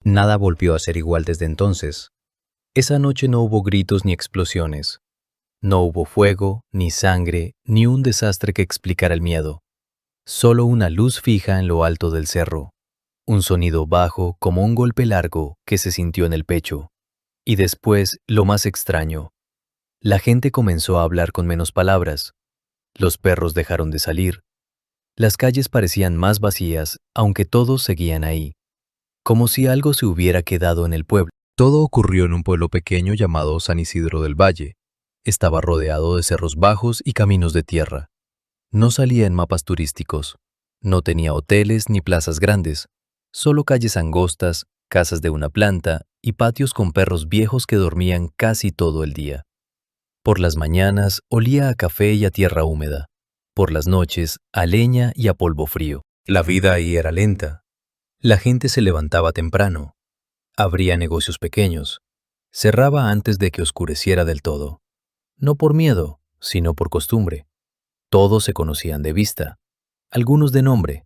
Nada volvió a ser igual desde entonces. Esa noche no hubo gritos ni explosiones. No hubo fuego, ni sangre, ni un desastre que explicara el miedo. Solo una luz fija en lo alto del cerro. Un sonido bajo como un golpe largo que se sintió en el pecho. Y después, lo más extraño. La gente comenzó a hablar con menos palabras. Los perros dejaron de salir. Las calles parecían más vacías, aunque todos seguían ahí. Como si algo se hubiera quedado en el pueblo. Todo ocurrió en un pueblo pequeño llamado San Isidro del Valle. Estaba rodeado de cerros bajos y caminos de tierra. No salía en mapas turísticos. No tenía hoteles ni plazas grandes. Solo calles angostas, casas de una planta y patios con perros viejos que dormían casi todo el día. Por las mañanas olía a café y a tierra húmeda. Por las noches a leña y a polvo frío. La vida ahí era lenta. La gente se levantaba temprano. Abría negocios pequeños. Cerraba antes de que oscureciera del todo. No por miedo, sino por costumbre. Todos se conocían de vista. Algunos de nombre.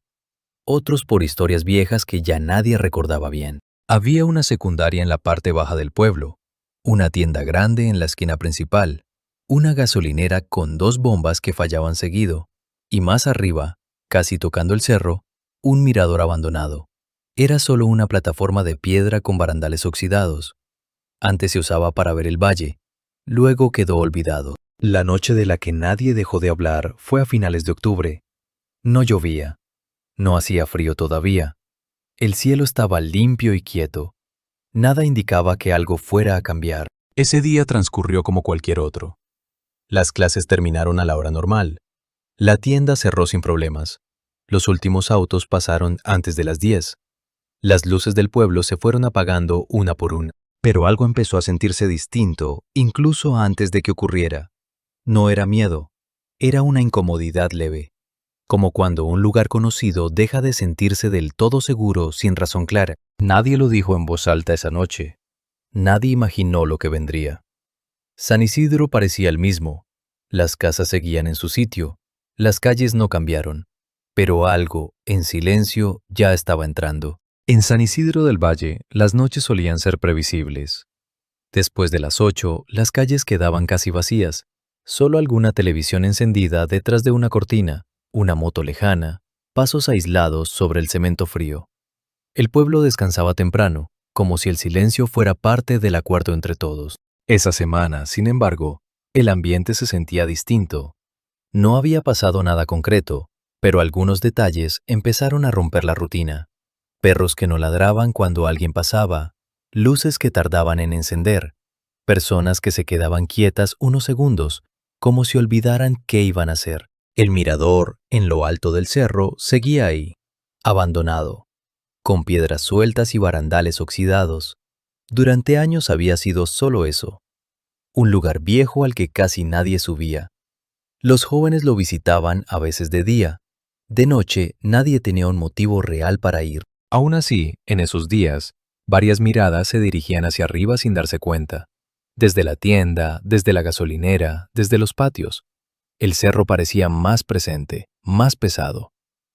Otros por historias viejas que ya nadie recordaba bien. Había una secundaria en la parte baja del pueblo, una tienda grande en la esquina principal, una gasolinera con 2 bombas que fallaban seguido, y más arriba, casi tocando el cerro, un mirador abandonado. Era solo una plataforma de piedra con barandales oxidados. Antes se usaba para ver el valle, luego quedó olvidado. La noche de la que nadie dejó de hablar fue a finales de octubre. No llovía. No hacía frío todavía. El cielo estaba limpio y quieto. Nada indicaba que algo fuera a cambiar. Ese día transcurrió como cualquier otro. Las clases terminaron a la hora normal. La tienda cerró sin problemas. Los últimos autos pasaron antes de las 10. Las luces del pueblo se fueron apagando una por una. Pero algo empezó a sentirse distinto, incluso antes de que ocurriera. No era miedo, era una incomodidad leve. Como cuando un lugar conocido deja de sentirse del todo seguro sin razón clara. Nadie lo dijo en voz alta esa noche. Nadie imaginó lo que vendría. San Isidro parecía el mismo. Las casas seguían en su sitio. Las calles no cambiaron. Pero algo, en silencio, ya estaba entrando. En San Isidro del Valle, las noches solían ser previsibles. Después de las 8, las calles quedaban casi vacías. Solo alguna televisión encendida detrás de una cortina, una moto lejana, pasos aislados sobre el cemento frío. El pueblo descansaba temprano, como si el silencio fuera parte del acuerdo entre todos. Esa semana, sin embargo, el ambiente se sentía distinto. No había pasado nada concreto, pero algunos detalles empezaron a romper la rutina. Perros que no ladraban cuando alguien pasaba, luces que tardaban en encender, personas que se quedaban quietas unos segundos, como si olvidaran qué iban a hacer. El mirador, en lo alto del cerro, seguía ahí, abandonado, con piedras sueltas y barandales oxidados. Durante años había sido solo eso, un lugar viejo al que casi nadie subía. Los jóvenes lo visitaban a veces de día. De noche, nadie tenía un motivo real para ir. Aún así, en esos días, varias miradas se dirigían hacia arriba sin darse cuenta. Desde la tienda, desde la gasolinera, desde los patios. El cerro parecía más presente, más pesado,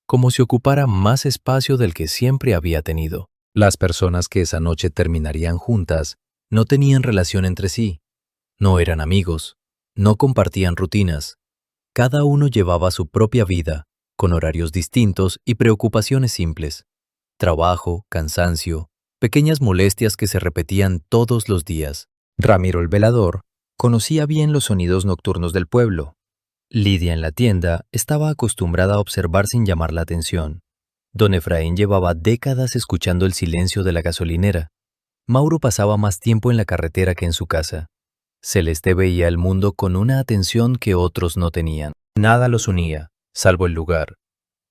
como si ocupara más espacio del que siempre había tenido. Las personas que esa noche terminarían juntas no tenían relación entre sí, no eran amigos, no compartían rutinas. Cada uno llevaba su propia vida, con horarios distintos y preocupaciones simples. Trabajo, cansancio, pequeñas molestias que se repetían todos los días. Ramiro el velador conocía bien los sonidos nocturnos del pueblo. Lidia en la tienda estaba acostumbrada a observar sin llamar la atención. Don Efraín llevaba décadas escuchando el silencio de la gasolinera. Mauro pasaba más tiempo en la carretera que en su casa. Celeste veía el mundo con una atención que otros no tenían. Nada los unía, salvo el lugar.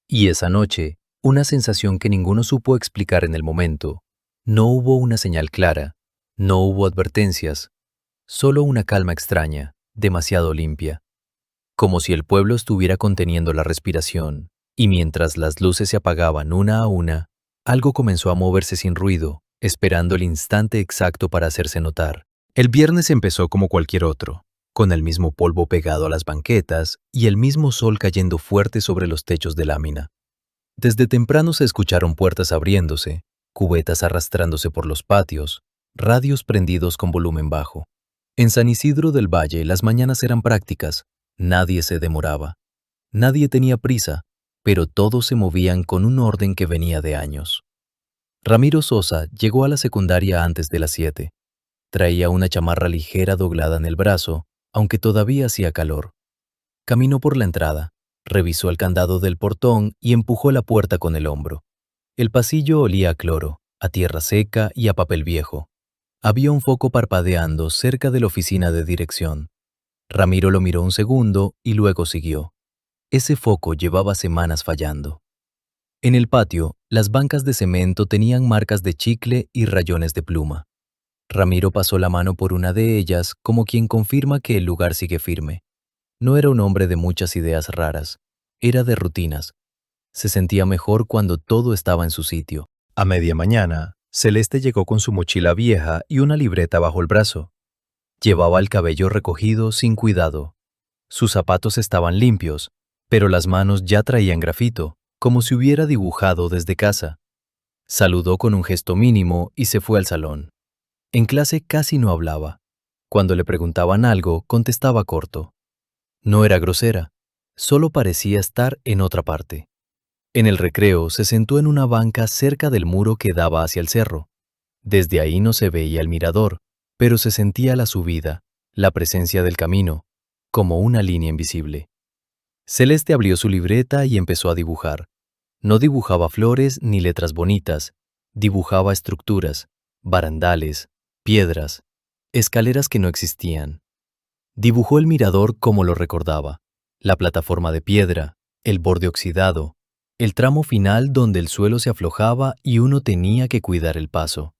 Y esa noche, una sensación que ninguno supo explicar en el momento. No hubo una señal clara, no hubo advertencias, solo una calma extraña, demasiado limpia. Como si el pueblo estuviera conteniendo la respiración, y mientras las luces se apagaban una a una, algo comenzó a moverse sin ruido, esperando el instante exacto para hacerse notar. El viernes empezó como cualquier otro, con el mismo polvo pegado a las banquetas y el mismo sol cayendo fuerte sobre los techos de lámina. Desde temprano se escucharon puertas abriéndose, cubetas arrastrándose por los patios, radios prendidos con volumen bajo. En San Isidro del Valle las mañanas eran prácticas, nadie se demoraba, nadie tenía prisa, pero todos se movían con un orden que venía de años. Ramiro Sosa llegó a la secundaria antes de las 7. Traía una chamarra ligera doblada en el brazo, aunque todavía hacía calor. Caminó por la entrada, revisó el candado del portón y empujó la puerta con el hombro. El pasillo olía a cloro, a tierra seca y a papel viejo. Había un foco parpadeando cerca de la oficina de dirección. Ramiro lo miró un segundo y luego siguió. Ese foco llevaba semanas fallando. En el patio, las bancas de cemento tenían marcas de chicle y rayones de pluma. Ramiro pasó la mano por una de ellas como quien confirma que el lugar sigue firme. No era un hombre de muchas ideas raras, era de rutinas. Se sentía mejor cuando todo estaba en su sitio. A media mañana, Celeste llegó con su mochila vieja y una libreta bajo el brazo. Llevaba el cabello recogido sin cuidado. Sus zapatos estaban limpios, pero las manos ya traían grafito, como si hubiera dibujado desde casa. Saludó con un gesto mínimo y se fue al salón. En clase casi no hablaba. Cuando le preguntaban algo, contestaba corto. No era grosera, solo parecía estar en otra parte. En el recreo se sentó en una banca cerca del muro que daba hacia el cerro. Desde ahí no se veía el mirador, pero se sentía la subida, la presencia del camino, como una línea invisible. Celeste abrió su libreta y empezó a dibujar. No dibujaba flores ni letras bonitas, dibujaba estructuras, barandales, piedras, escaleras que no existían. Dibujó el mirador como lo recordaba, la plataforma de piedra, el borde oxidado, el tramo final donde el suelo se aflojaba y uno tenía que cuidar el paso.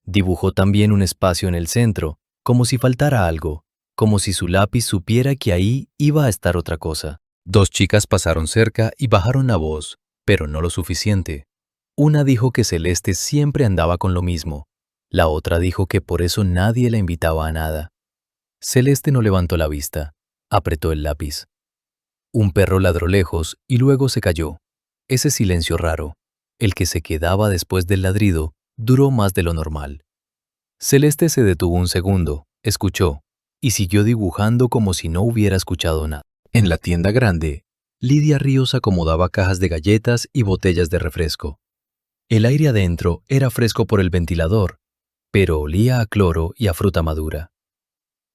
Dibujó también un espacio en el centro, como si faltara algo, como si su lápiz supiera que ahí iba a estar otra cosa. Dos chicas pasaron cerca y bajaron la voz, pero no lo suficiente. Una dijo que Celeste siempre andaba con lo mismo. La otra dijo que por eso nadie la invitaba a nada. Celeste no levantó la vista, apretó el lápiz. Un perro ladró lejos y luego se calló. Ese silencio raro, el que se quedaba después del ladrido, duró más de lo normal. Celeste se detuvo un segundo, escuchó, y siguió dibujando como si no hubiera escuchado nada. En la tienda grande, Lidia Ríos acomodaba cajas de galletas y botellas de refresco. El aire adentro era fresco por el ventilador, pero olía a cloro y a fruta madura.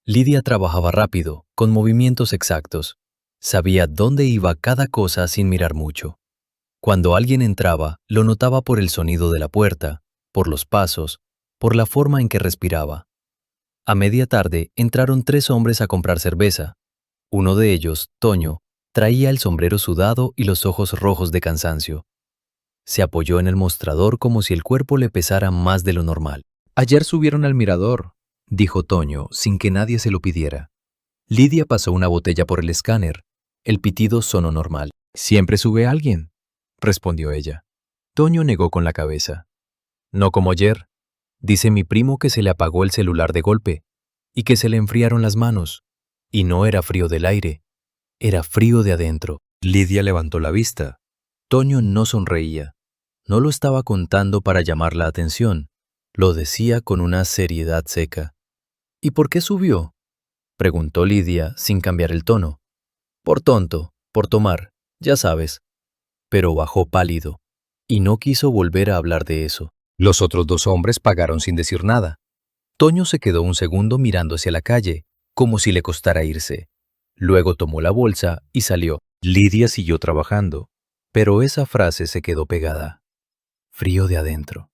Lidia trabajaba rápido, con movimientos exactos. Sabía dónde iba cada cosa sin mirar mucho. Cuando alguien entraba, lo notaba por el sonido de la puerta, por los pasos, por la forma en que respiraba. A media tarde entraron 3 hombres a comprar cerveza. Uno de ellos, Toño, traía el sombrero sudado y los ojos rojos de cansancio. Se apoyó en el mostrador como si el cuerpo le pesara más de lo normal. «Ayer subieron al mirador», dijo Toño, sin que nadie se lo pidiera. Lidia pasó una botella por el escáner. El pitido sonó normal. «Siempre sube alguien», respondió ella. Toño negó con la cabeza. «No como ayer. Dice mi primo que se le apagó el celular de golpe y que se le enfriaron las manos. Y no era frío del aire, era frío de adentro». Lidia levantó la vista. Toño no sonreía. No lo estaba contando para llamar la atención. Lo decía con una seriedad seca. «¿Y por qué subió?», preguntó Lidia sin cambiar el tono. «Por tonto, por tomar, ya sabes». Pero bajó pálido, y no quiso volver a hablar de eso. Los otros 2 hombres pagaron sin decir nada. Toño se quedó un segundo mirando hacia la calle, como si le costara irse. Luego tomó la bolsa y salió. Lidia siguió trabajando, pero esa frase se quedó pegada. Frío de adentro.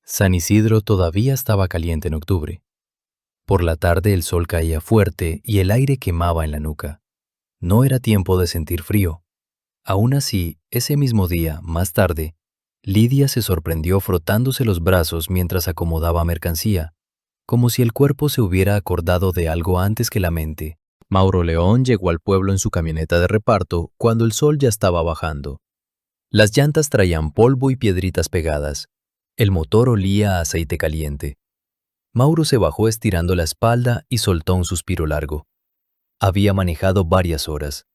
San Isidro todavía estaba caliente en octubre. Por la tarde el sol caía fuerte y el aire quemaba en la nuca. No era tiempo de sentir frío. Aún así, ese mismo día, más tarde, Lidia se sorprendió frotándose los brazos mientras acomodaba mercancía, como si el cuerpo se hubiera acordado de algo antes que la mente. Mauro León llegó al pueblo en su camioneta de reparto cuando el sol ya estaba bajando. Las llantas traían polvo y piedritas pegadas. El motor olía a aceite caliente. Mauro se bajó estirando la espalda y soltó un suspiro largo. Había manejado varias horas.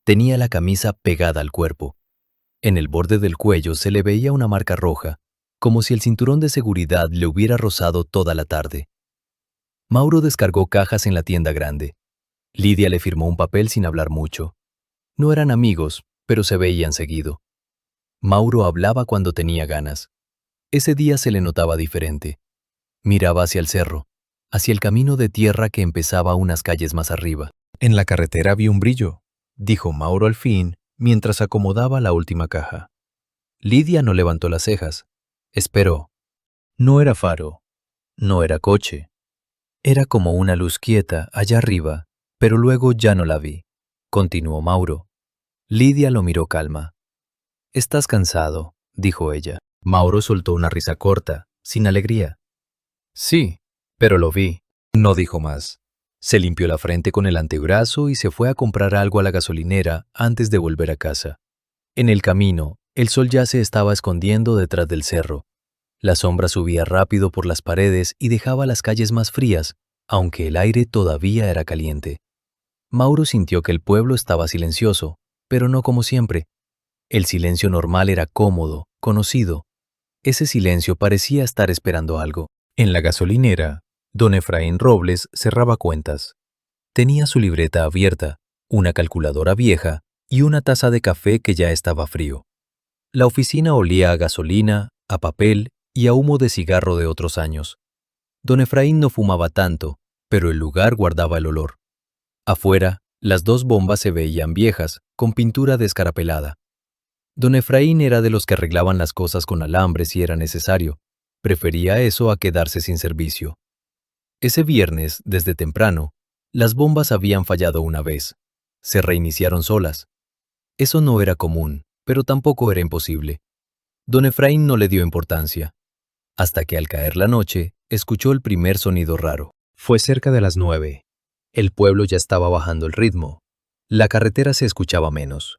Tenía la camisa pegada al cuerpo. En el borde del cuello se le veía una marca roja, como si el cinturón de seguridad le hubiera rozado toda la tarde. Mauro descargó cajas en la tienda grande. Lidia le firmó un papel sin hablar mucho. No eran amigos, pero se veían seguido. Mauro hablaba cuando tenía ganas. Ese día se le notaba diferente. Miraba hacia el cerro, hacia el camino de tierra que empezaba unas calles más arriba. En la carretera vi un brillo, dijo Mauro al fin, mientras acomodaba la última caja. Lidia no levantó las cejas. Esperó. No era faro, no era coche. Era como una luz quieta allá arriba, pero luego ya no la vi. Continuó Mauro. Lidia lo miró calma. «Estás cansado», dijo ella. Mauro soltó una risa corta, sin alegría. «Sí, pero lo vi». No dijo más. Se limpió la frente con el antebrazo y se fue a comprar algo a la gasolinera antes de volver a casa. En el camino, el sol ya se estaba escondiendo detrás del cerro. La sombra subía rápido por las paredes y dejaba las calles más frías, aunque el aire todavía era caliente. Mauro sintió que el pueblo estaba silencioso, pero no como siempre. El silencio normal era cómodo, conocido. Ese silencio parecía estar esperando algo. En la gasolinera, don Efraín Robles cerraba cuentas. Tenía su libreta abierta, una calculadora vieja y una taza de café que ya estaba frío. La oficina olía a gasolina, a papel y a humo de cigarro de otros años. Don Efraín no fumaba tanto, pero el lugar guardaba el olor. Afuera, las dos bombas se veían viejas, con pintura descarapelada. Don Efraín era de los que arreglaban las cosas con alambre si era necesario. Prefería eso a quedarse sin servicio. Ese viernes, desde temprano, las bombas habían fallado una vez. Se reiniciaron solas. Eso no era común, pero tampoco era imposible. Don Efraín no le dio importancia, hasta que al caer la noche, escuchó el primer sonido raro. Fue cerca de las 9. El pueblo ya estaba bajando el ritmo. La carretera se escuchaba menos.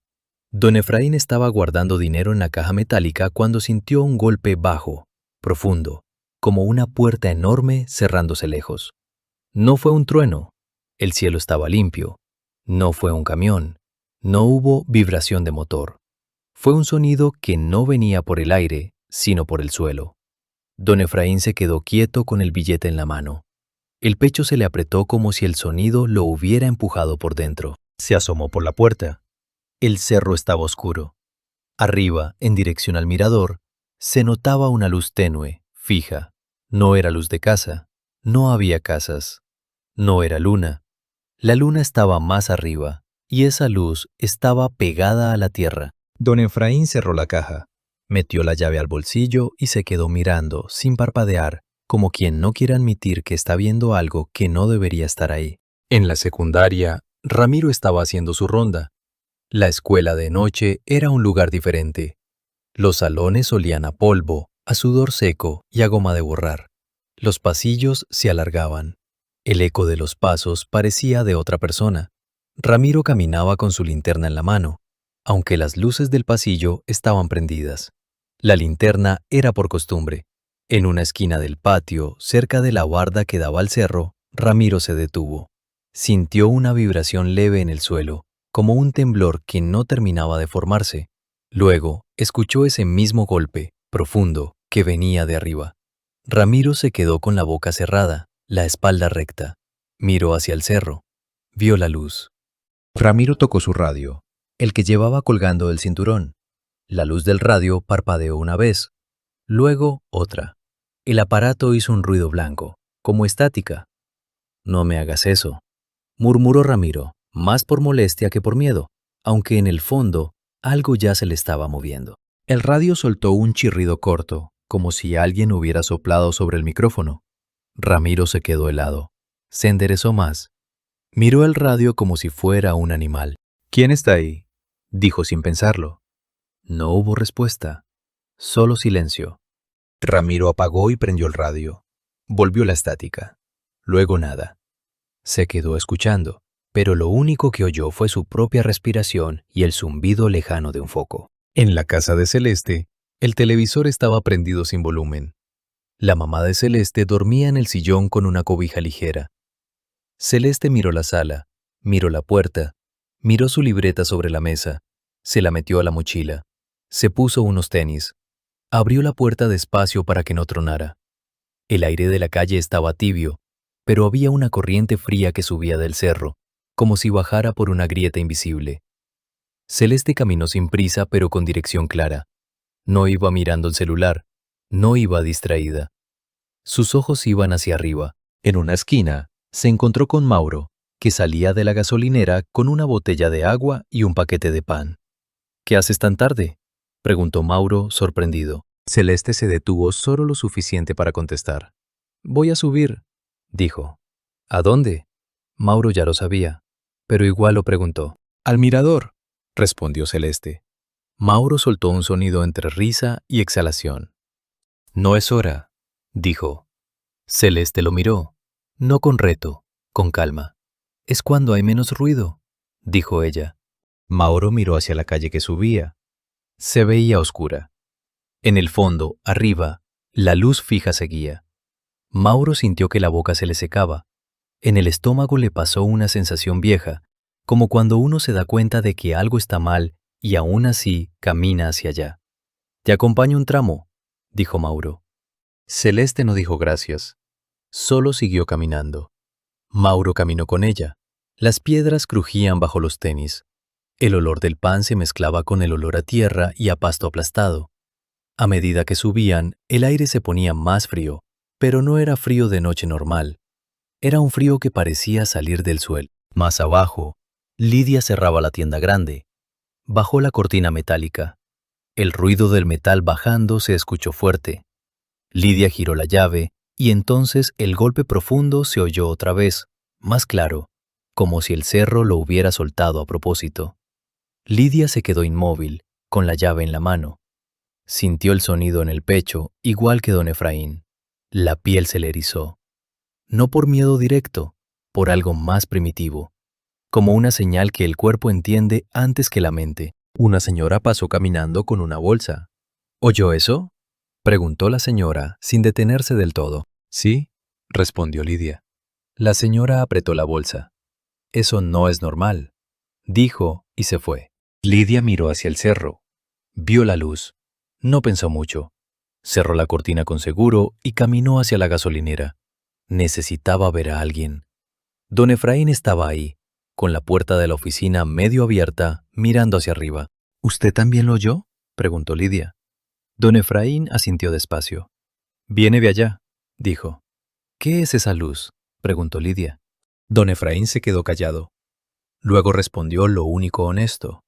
Don Efraín estaba guardando dinero en la caja metálica cuando sintió un golpe bajo, profundo, como una puerta enorme cerrándose lejos. No fue un trueno. El cielo estaba limpio. No fue un camión. No hubo vibración de motor. Fue un sonido que no venía por el aire, sino por el suelo. Don Efraín se quedó quieto con el billete en la mano. El pecho se le apretó como si el sonido lo hubiera empujado por dentro. Se asomó por la puerta. El cerro estaba oscuro. Arriba, en dirección al mirador, se notaba una luz tenue, fija. No era luz de casa. No había casas. No era luna. La luna estaba más arriba, y esa luz estaba pegada a la tierra. Don Efraín cerró la caja, metió la llave al bolsillo y se quedó mirando, sin parpadear, como quien no quiere admitir que está viendo algo que no debería estar ahí. En la secundaria, Ramiro estaba haciendo su ronda. La escuela de noche era un lugar diferente. Los salones olían a polvo, a sudor seco y a goma de borrar. Los pasillos se alargaban. El eco de los pasos parecía de otra persona. Ramiro caminaba con su linterna en la mano, aunque las luces del pasillo estaban prendidas. La linterna era por costumbre. En una esquina del patio, cerca de la barda que daba al cerro, Ramiro se detuvo. Sintió una vibración leve en el suelo, como un temblor que no terminaba de formarse. Luego, escuchó ese mismo golpe, profundo, que venía de arriba. Ramiro se quedó con la boca cerrada, la espalda recta. Miró hacia el cerro. Vio la luz. Ramiro tocó su radio, el que llevaba colgando del cinturón. La luz del radio parpadeó una vez, luego otra. El aparato hizo un ruido blanco, como estática. «No me hagas eso», murmuró Ramiro, más por molestia que por miedo, aunque en el fondo algo ya se le estaba moviendo. El radio soltó un chirrido corto, como si alguien hubiera soplado sobre el micrófono. Ramiro se quedó helado. Se enderezó más. Miró el radio como si fuera un animal. «¿Quién está ahí?», dijo sin pensarlo. No hubo respuesta, solo silencio. Ramiro apagó y prendió el radio. Volvió la estática. Luego nada. Se quedó escuchando, pero lo único que oyó fue su propia respiración y el zumbido lejano de un foco. En la casa de Celeste, el televisor estaba prendido sin volumen. La mamá de Celeste dormía en el sillón con una cobija ligera. Celeste miró la sala, miró la puerta, miró su libreta sobre la mesa, se la metió a la mochila, se puso unos tenis. Abrió la puerta despacio para que no tronara. El aire de la calle estaba tibio, pero había una corriente fría que subía del cerro, como si bajara por una grieta invisible. Celeste caminó sin prisa pero con dirección clara. No iba mirando el celular, no iba distraída. Sus ojos iban hacia arriba. En una esquina, se encontró con Mauro, que salía de la gasolinera con una botella de agua y un paquete de pan. ¿Qué haces tan tarde?, preguntó Mauro, sorprendido. Celeste se detuvo solo lo suficiente para contestar. Voy a subir, dijo. ¿A dónde? Mauro ya lo sabía, pero igual lo preguntó. Al mirador, respondió Celeste. Mauro soltó un sonido entre risa y exhalación. No es hora, dijo. Celeste lo miró, no con reto, con calma. Es cuando hay menos ruido, dijo ella. Mauro miró hacia la calle que subía. Se veía oscura. En el fondo, arriba, la luz fija seguía. Mauro sintió que la boca se le secaba. En el estómago le pasó una sensación vieja, como cuando uno se da cuenta de que algo está mal y aún así camina hacia allá. Te acompaño un tramo, dijo Mauro. Celeste no dijo gracias. Solo siguió caminando. Mauro caminó con ella. Las piedras crujían bajo los tenis. El olor del pan se mezclaba con el olor a tierra y a pasto aplastado. A medida que subían, el aire se ponía más frío, pero no era frío de noche normal. Era un frío que parecía salir del suelo. Más abajo, Lidia cerraba la tienda grande. Bajó la cortina metálica. El ruido del metal bajando se escuchó fuerte. Lidia giró la llave y entonces el golpe profundo se oyó otra vez, más claro, como si el cerro lo hubiera soltado a propósito. Lidia se quedó inmóvil, con la llave en la mano. Sintió el sonido en el pecho, igual que don Efraín. La piel se le erizó. No por miedo directo, por algo más primitivo, como una señal que el cuerpo entiende antes que la mente. Una señora pasó caminando con una bolsa. ¿Oyó eso?, preguntó la señora, sin detenerse del todo. Sí, respondió Lidia. La señora apretó la bolsa. Eso no es normal, dijo y se fue. Lidia miró hacia el cerro. Vio la luz. No pensó mucho. Cerró la cortina con seguro y caminó hacia la gasolinera. Necesitaba ver a alguien. Don Efraín estaba ahí, con la puerta de la oficina medio abierta, mirando hacia arriba. ¿Usted también lo oyó?, preguntó Lidia. Don Efraín asintió despacio. Viene de allá, dijo. ¿Qué es esa luz?, preguntó Lidia. Don Efraín se quedó callado. Luego respondió lo único honesto.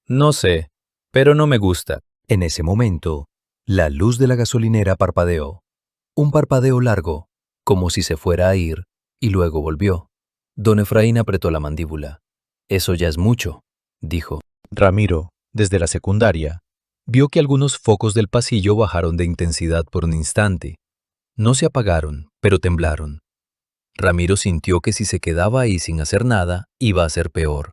No sé, pero no me gusta. En ese momento, la luz de la gasolinera parpadeó. Un parpadeo largo, como si se fuera a ir, y luego volvió. Don Efraín apretó la mandíbula. Eso ya es mucho, dijo. Ramiro, desde la secundaria, vio que algunos focos del pasillo bajaron de intensidad por un instante. No se apagaron, pero temblaron. Ramiro sintió que si se quedaba ahí sin hacer nada, iba a ser peor.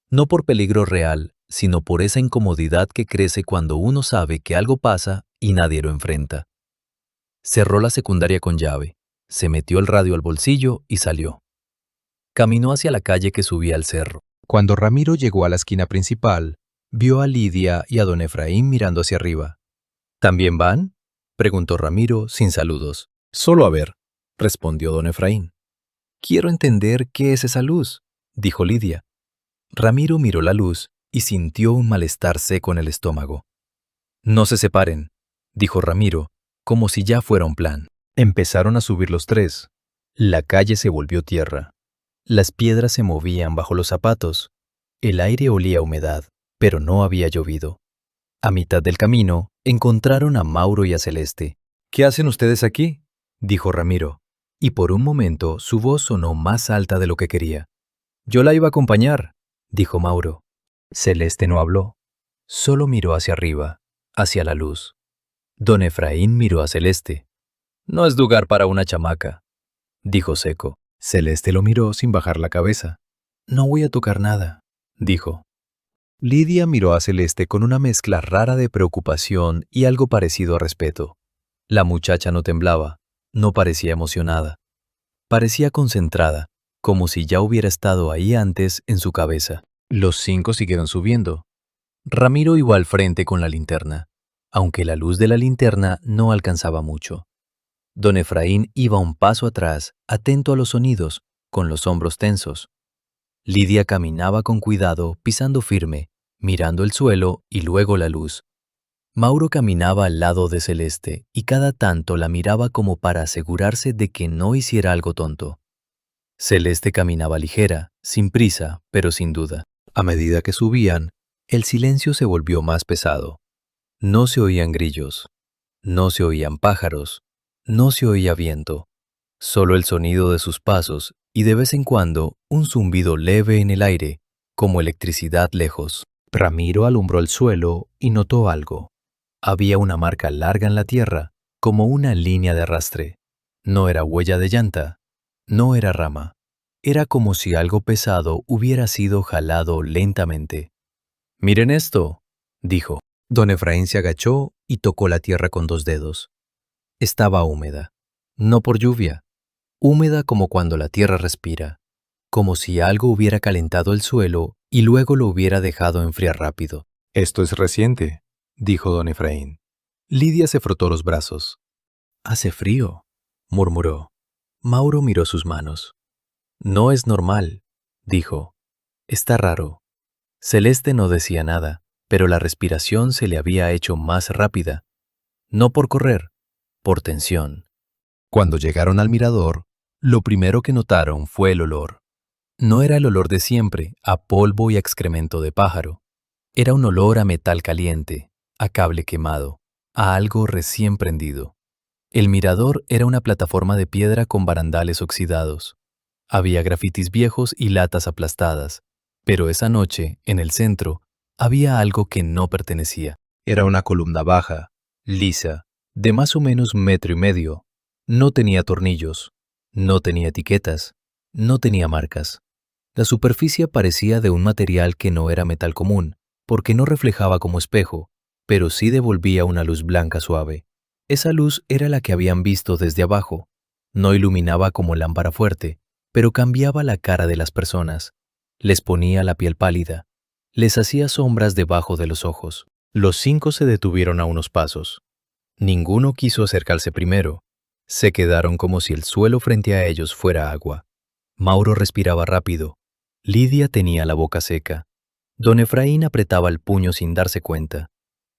No por peligro real, sino por esa incomodidad que crece cuando uno sabe que algo pasa y nadie lo enfrenta. Cerró la secundaria con llave, se metió el radio al bolsillo y salió. Caminó hacia la calle que subía al cerro. Cuando Ramiro llegó a la esquina principal, vio a Lidia y a don Efraín mirando hacia arriba. ¿También van?, preguntó Ramiro sin saludos. Solo a ver, respondió don Efraín. Quiero entender qué es esa luz, dijo Lidia. Ramiro miró la luz y sintió un malestar seco en el estómago. No se separen, dijo Ramiro, como si ya fuera un plan. Empezaron a subir los tres. La calle se volvió tierra. Las piedras se movían bajo los zapatos. El aire olía a humedad, pero no había llovido. A mitad del camino, encontraron a Mauro y a Celeste. ¿Qué hacen ustedes aquí?, dijo Ramiro, y por un momento su voz sonó más alta de lo que quería. Yo la iba a acompañar, dijo Mauro. Celeste no habló, solo miró hacia arriba, hacia la luz. Don Efraín miró a Celeste. No es lugar para una chamaca, dijo seco. Celeste lo miró sin bajar la cabeza. No voy a tocar nada, dijo. Lidia miró a Celeste con una mezcla rara de preocupación y algo parecido a respeto. La muchacha no temblaba, no parecía emocionada. Parecía concentrada, como si ya hubiera estado ahí antes en su cabeza. Los cinco siguieron subiendo. Ramiro iba al frente con la linterna. aunque la luz de la linterna no alcanzaba mucho. Don Efraín iba un paso atrás, atento a los sonidos, con los hombros tensos. Lidia caminaba con cuidado, pisando firme, mirando el suelo y luego la luz. Mauro caminaba al lado de Celeste y cada tanto la miraba como para asegurarse de que no hiciera algo tonto. Celeste caminaba ligera, sin prisa, pero sin duda. A medida que subían, el silencio se volvió más pesado. No se oían grillos, no se oían pájaros, no se oía viento, solo el sonido de sus pasos y de vez en cuando un zumbido leve en el aire, como electricidad lejos. Ramiro alumbró el suelo y notó algo. Había una marca larga en la tierra, como una línea de arrastre. No era huella de llanta, no era rama. Era como si algo pesado hubiera sido jalado lentamente. «Miren esto», dijo. Don Efraín se agachó y tocó la tierra con 2 dedos. Estaba húmeda, no por lluvia, húmeda como cuando la tierra respira, como si algo hubiera calentado el suelo y luego lo hubiera dejado enfriar rápido. «Esto es reciente», dijo don Efraín. Lidia se frotó los brazos. «Hace frío», murmuró. Mauro miró sus manos. «No es normal», dijo. «Está raro». Celeste no decía nada, pero la respiración se le había hecho más rápida. No por correr, por tensión. Cuando llegaron al mirador, lo primero que notaron fue el olor. No era el olor de siempre, a polvo y excremento de pájaro. Era un olor a metal caliente, a cable quemado, a algo recién prendido. El mirador era una plataforma de piedra con barandales oxidados. Había grafitis viejos y latas aplastadas, pero esa noche, en el centro, había algo que no pertenecía. Era una columna baja, lisa, de más o menos 1,5 metros. No tenía tornillos, no tenía etiquetas, no tenía marcas. La superficie parecía de un material que no era metal común, porque no reflejaba como espejo, pero sí devolvía una luz blanca suave. Esa luz era la que habían visto desde abajo. No iluminaba como lámpara fuerte, pero cambiaba la cara de las personas. Les ponía la piel pálida. Les hacía sombras debajo de los ojos. Los 5 se detuvieron a unos pasos. Ninguno quiso acercarse primero. Se quedaron como si el suelo frente a ellos fuera agua. Mauro respiraba rápido. Lidia tenía la boca seca. Don Efraín apretaba el puño sin darse cuenta.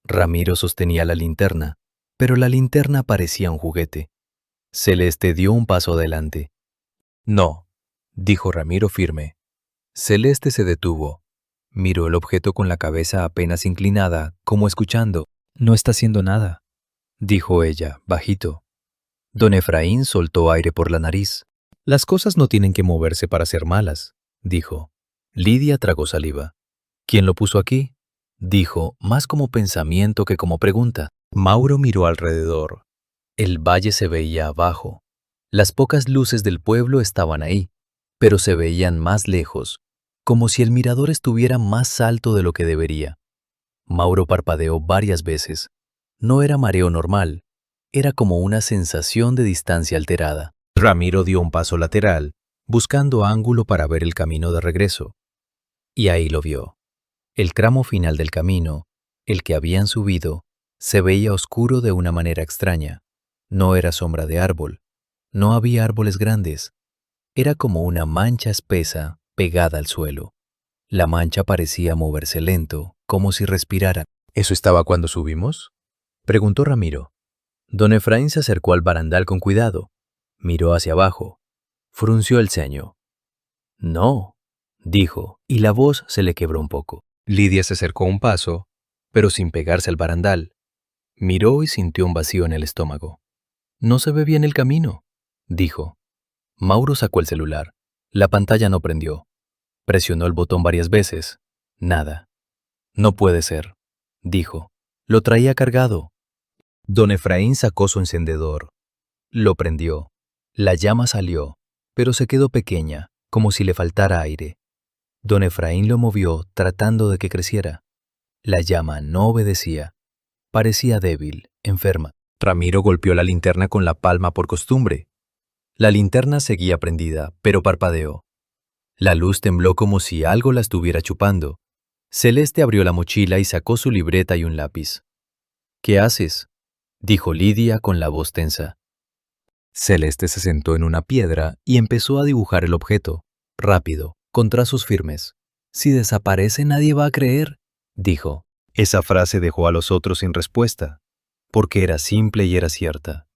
Ramiro sostenía la linterna, pero la linterna parecía un juguete. Celeste dio un paso adelante. «No», dijo Ramiro firme. Celeste se detuvo. Miró el objeto con la cabeza apenas inclinada, como escuchando. «No está haciendo nada», dijo ella, bajito. Don Efraín soltó aire por la nariz. «Las cosas no tienen que moverse para ser malas», dijo. Lidia tragó saliva. «¿Quién lo puso aquí?», dijo, más como pensamiento que como pregunta. Mauro miró alrededor. El valle se veía abajo. Las pocas luces del pueblo estaban ahí, pero se veían más lejos, como si el mirador estuviera más alto de lo que debería. Mauro parpadeó varias veces. No era mareo normal, era como una sensación de distancia alterada. Ramiro dio un paso lateral, buscando ángulo para ver el camino de regreso. Y ahí lo vio. El tramo final del camino, el que habían subido, se veía oscuro de una manera extraña. No era sombra de árbol. No había árboles grandes. Era como una mancha espesa pegada al suelo. La mancha parecía moverse lento, como si respirara. ¿Eso estaba cuando subimos?, preguntó Ramiro. Don Efraín se acercó al barandal con cuidado. Miró hacia abajo. Frunció el ceño. «No», dijo, y la voz se le quebró un poco. Lidia se acercó un paso, pero sin pegarse al barandal. Miró y sintió un vacío en el estómago. «No se ve bien el camino», dijo. Mauro sacó el celular. La pantalla no prendió. Presionó el botón varias veces. Nada. «No puede ser», dijo. «Lo traía cargado». Don Efraín sacó su encendedor. Lo prendió. La llama salió, pero se quedó pequeña, como si le faltara aire. Don Efraín lo movió tratando de que creciera. La llama no obedecía. Parecía débil, enferma. Ramiro golpeó la linterna con la palma por costumbre. La linterna seguía prendida, pero parpadeó. La luz tembló como si algo la estuviera chupando. Celeste abrió la mochila y sacó su libreta y un lápiz. ¿Qué haces?, dijo Lidia con la voz tensa. Celeste se sentó en una piedra y empezó a dibujar el objeto, rápido, con trazos firmes. Si desaparece nadie va a creer, dijo. Esa frase dejó a los otros sin respuesta, porque era simple y era cierta.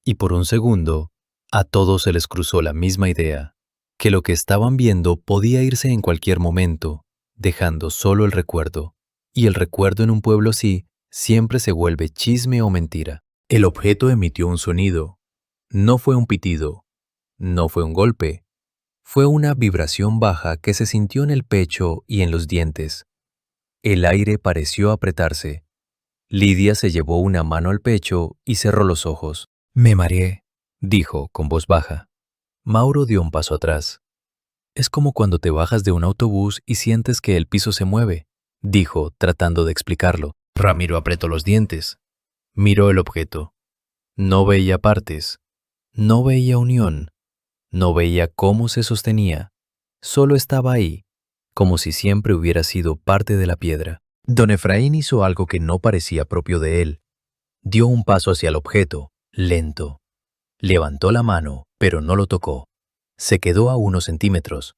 Y por un segundo, a todos se les cruzó la misma idea, que lo que estaban viendo podía irse en cualquier momento, dejando solo el recuerdo. Y el recuerdo en un pueblo así siempre se vuelve chisme o mentira. El objeto emitió un sonido. No fue un pitido, no fue un golpe, fue una vibración baja que se sintió en el pecho y en los dientes. El aire pareció apretarse. Lidia se llevó una mano al pecho y cerró los ojos. Me mareé, dijo con voz baja. Mauro dio un paso atrás. Es como cuando te bajas de un autobús y sientes que el piso se mueve, dijo tratando de explicarlo. Ramiro apretó los dientes. Miró el objeto. No veía partes. No veía unión, no veía cómo se sostenía, solo estaba ahí, como si siempre hubiera sido parte de la piedra. Don Efraín hizo algo que no parecía propio de él. Dio un paso hacia el objeto, lento. Levantó la mano, pero no lo tocó. Se quedó a unos centímetros.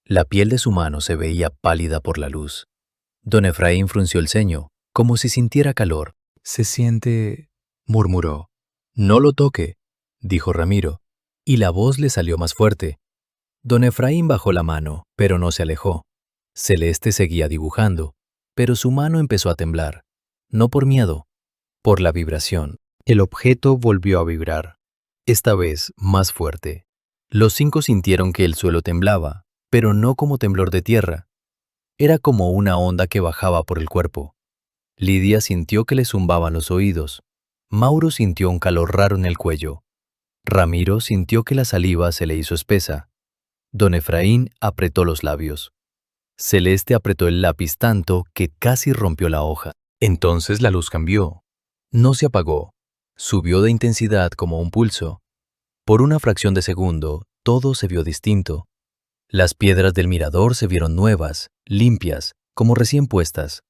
La piel de su mano se veía pálida por la luz. Don Efraín frunció el ceño, como si sintiera calor. Se siente, murmuró. No lo toque, dijo Ramiro, y la voz le salió más fuerte. Don Efraín bajó la mano, pero no se alejó. Celeste seguía dibujando, pero su mano empezó a temblar. No por miedo, por la vibración. El objeto volvió a vibrar, esta vez más fuerte. Los 5 sintieron que el suelo temblaba, pero no como temblor de tierra. Era como una onda que bajaba por el cuerpo. Lidia sintió que le zumbaban los oídos. Mauro sintió un calor raro en el cuello. Ramiro sintió que la saliva se le hizo espesa. Don Efraín apretó los labios. Celeste apretó el lápiz tanto que casi rompió la hoja. Entonces la luz cambió. No se apagó. Subió de intensidad como un pulso. Por una fracción de segundo, todo se vio distinto. Las piedras del mirador se vieron nuevas, limpias, como recién puestas.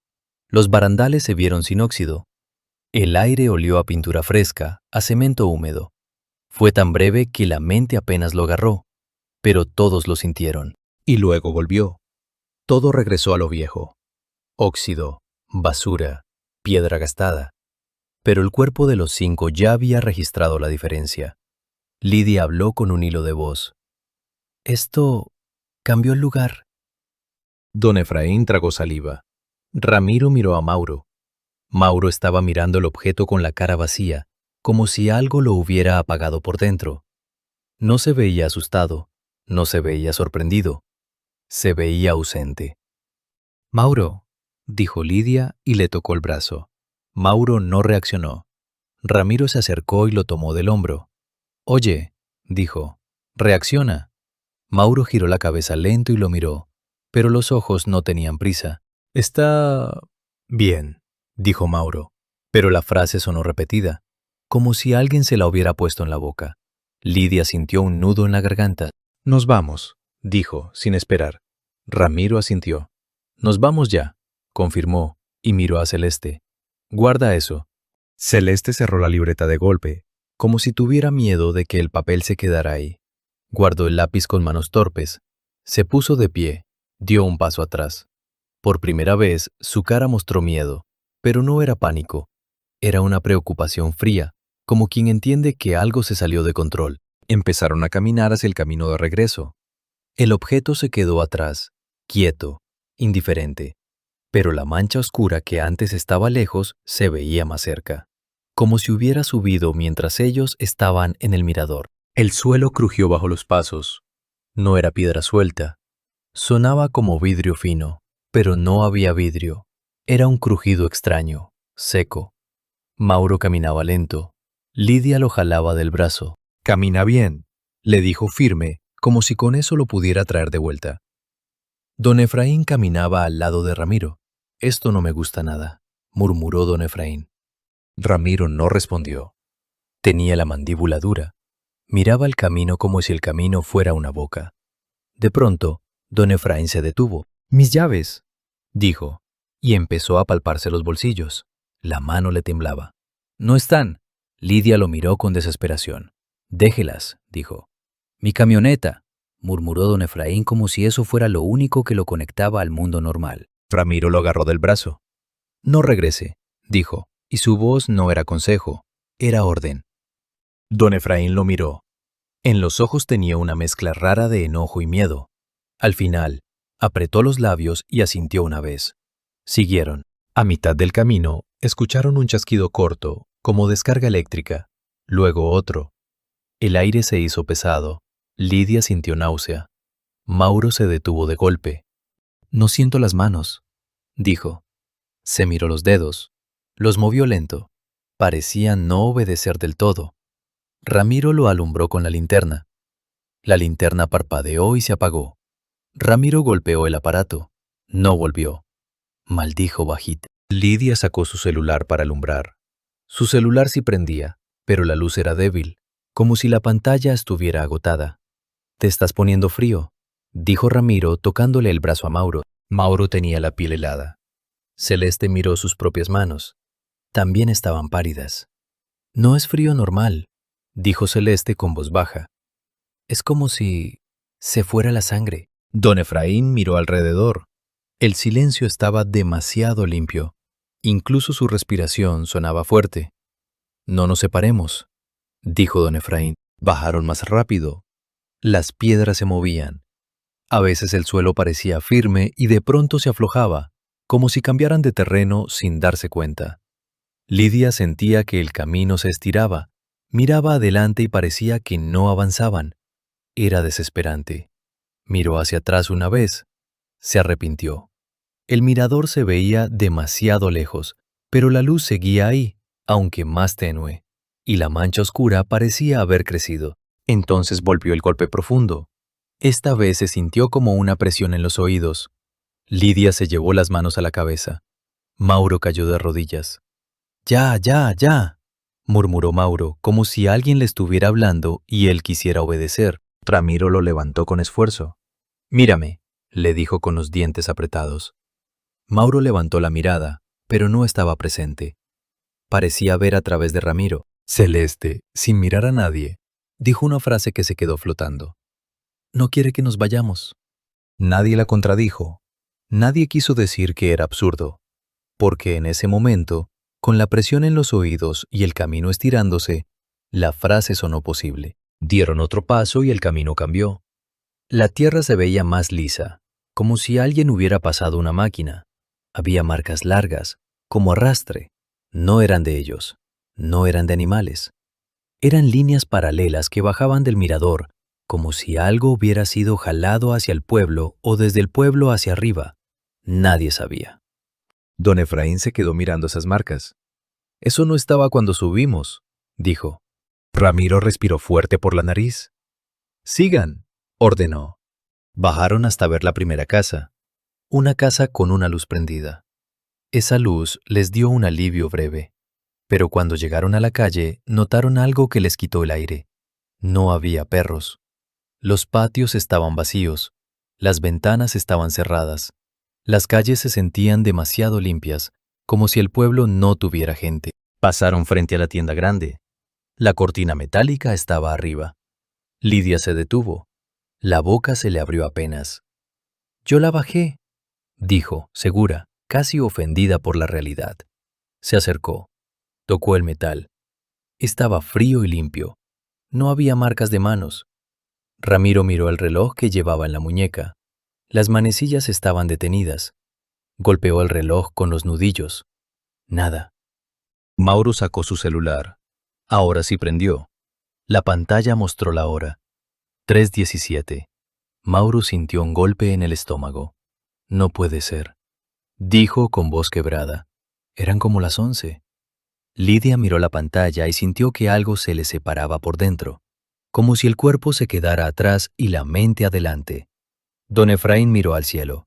Los barandales se vieron sin óxido. El aire olió a pintura fresca, a cemento húmedo. Fue tan breve que la mente apenas lo agarró, pero todos lo sintieron. Y luego volvió. Todo regresó a lo viejo. Óxido, basura, piedra gastada. Pero el cuerpo de los 5 ya había registrado la diferencia. Lidia habló con un hilo de voz. Esto cambió el lugar. Don Efraín tragó saliva. Ramiro miró a Mauro. Mauro estaba mirando el objeto con la cara vacía, como si algo lo hubiera apagado por dentro. No se veía asustado, no se veía sorprendido, se veía ausente. Mauro, dijo Lidia y le tocó el brazo. Mauro no reaccionó. Ramiro se acercó y lo tomó del hombro. Oye, dijo, reacciona. Mauro giró la cabeza lento y lo miró, pero los ojos no tenían prisa. Está bien, dijo Mauro, pero la frase sonó repetida, como si alguien se la hubiera puesto en la boca. Lidia sintió un nudo en la garganta. Nos vamos, dijo, sin esperar. Ramiro asintió. Nos vamos ya, confirmó, y miró a Celeste. Guarda eso. Celeste cerró la libreta de golpe, como si tuviera miedo de que el papel se quedara ahí. Guardó el lápiz con manos torpes. Se puso de pie, dio un paso atrás. Por primera vez, su cara mostró miedo, pero no era pánico. Era una preocupación fría, como quien entiende que algo se salió de control. Empezaron a caminar hacia el camino de regreso. El objeto se quedó atrás, quieto, indiferente. Pero la mancha oscura que antes estaba lejos se veía más cerca, como si hubiera subido mientras ellos estaban en el mirador. El suelo crujió bajo los pasos. No era piedra suelta. Sonaba como vidrio fino, pero no había vidrio. Era un crujido extraño, seco. Mauro caminaba lento. Lidia lo jalaba del brazo. Camina bien, le dijo firme, como si con eso lo pudiera traer de vuelta. Don Efraín caminaba al lado de Ramiro. Esto no me gusta nada, murmuró don Efraín. Ramiro no respondió. Tenía la mandíbula dura. Miraba el camino como si el camino fuera una boca. De pronto, don Efraín se detuvo. «Mis llaves», dijo, y empezó a palparse los bolsillos. La mano le temblaba. No están. Lidia lo miró con desesperación. Déjelas, dijo. Mi camioneta, murmuró don Efraín como si eso fuera lo único que lo conectaba al mundo normal. Ramiro lo agarró del brazo. No regrese, dijo, y su voz no era consejo, era orden. Don Efraín lo miró. En los ojos tenía una mezcla rara de enojo y miedo. Al final, apretó los labios y asintió una vez. Siguieron. A mitad del camino, escucharon un chasquido corto, como descarga eléctrica, luego otro. El aire se hizo pesado. Lidia sintió náusea. Mauro se detuvo de golpe. No siento las manos, dijo. Se miró los dedos. Los movió lento. Parecían no obedecer del todo. Ramiro lo alumbró con la linterna. La linterna parpadeó y se apagó. Ramiro golpeó el aparato. No volvió. Maldijo bajito. Lidia sacó su celular para alumbrar. Su celular sí prendía, pero la luz era débil, como si la pantalla estuviera agotada. «Te estás poniendo frío», dijo Ramiro tocándole el brazo a Mauro. Mauro tenía la piel helada. Celeste miró sus propias manos. También estaban pálidas. «No es frío normal», dijo Celeste con voz baja. «Es como si se fuera la sangre». Don Efraín miró alrededor. El silencio estaba demasiado limpio. Incluso su respiración sonaba fuerte. «No nos separemos», dijo don Efraín. Bajaron más rápido. Las piedras se movían. A veces el suelo parecía firme y de pronto se aflojaba, como si cambiaran de terreno sin darse cuenta. Lidia sentía que el camino se estiraba, miraba adelante y parecía que no avanzaban. Era desesperante. Miró hacia atrás una vez. Se arrepintió. El mirador se veía demasiado lejos, pero la luz seguía ahí, aunque más tenue, y la mancha oscura parecía haber crecido. Entonces volvió el golpe profundo. Esta vez se sintió como una presión en los oídos. Lidia se llevó las manos a la cabeza. Mauro cayó de rodillas. «Ya, ya, ya», murmuró Mauro, como si alguien le estuviera hablando y él quisiera obedecer. Ramiro lo levantó con esfuerzo. «Mírame», le dijo con los dientes apretados. Mauro levantó la mirada, pero no estaba presente. Parecía ver a través de Ramiro. Celeste, sin mirar a nadie, dijo una frase que se quedó flotando. «No quiere que nos vayamos». Nadie la contradijo. Nadie quiso decir que era absurdo, porque en ese momento, con la presión en los oídos y el camino estirándose, la frase sonó posible. Dieron otro paso y el camino cambió. La tierra se veía más lisa, como si alguien hubiera pasado una máquina. Había marcas largas, como arrastre. No eran de ellos, no eran de animales. Eran líneas paralelas que bajaban del mirador, como si algo hubiera sido jalado hacia el pueblo o desde el pueblo hacia arriba. Nadie sabía. Don Efraín se quedó mirando esas marcas. «Eso no estaba cuando subimos», dijo. Ramiro respiró fuerte por la nariz. «Sigan», ordenó. Bajaron hasta ver la primera casa. Una casa con una luz prendida. Esa luz les dio un alivio breve. Pero cuando llegaron a la calle, notaron algo que les quitó el aire. No había perros. Los patios estaban vacíos. Las ventanas estaban cerradas. Las calles se sentían demasiado limpias, como si el pueblo no tuviera gente. Pasaron frente a la tienda grande. La cortina metálica estaba arriba. Lidia se detuvo. La boca se le abrió apenas. «Yo la bajé», dijo, segura, casi ofendida por la realidad. Se acercó. Tocó el metal. Estaba frío y limpio. No había marcas de manos. Ramiro miró el reloj que llevaba en la muñeca. Las manecillas estaban detenidas. Golpeó el reloj con los nudillos. Nada. Mauro sacó su celular. Ahora sí prendió. La pantalla mostró la hora. 3:17. Mauro sintió un golpe en el estómago. «No puede ser», dijo con voz quebrada. Eran como las 11. Lidia miró la pantalla y sintió que algo se le separaba por dentro, como si el cuerpo se quedara atrás y la mente adelante. Don Efraín miró al cielo.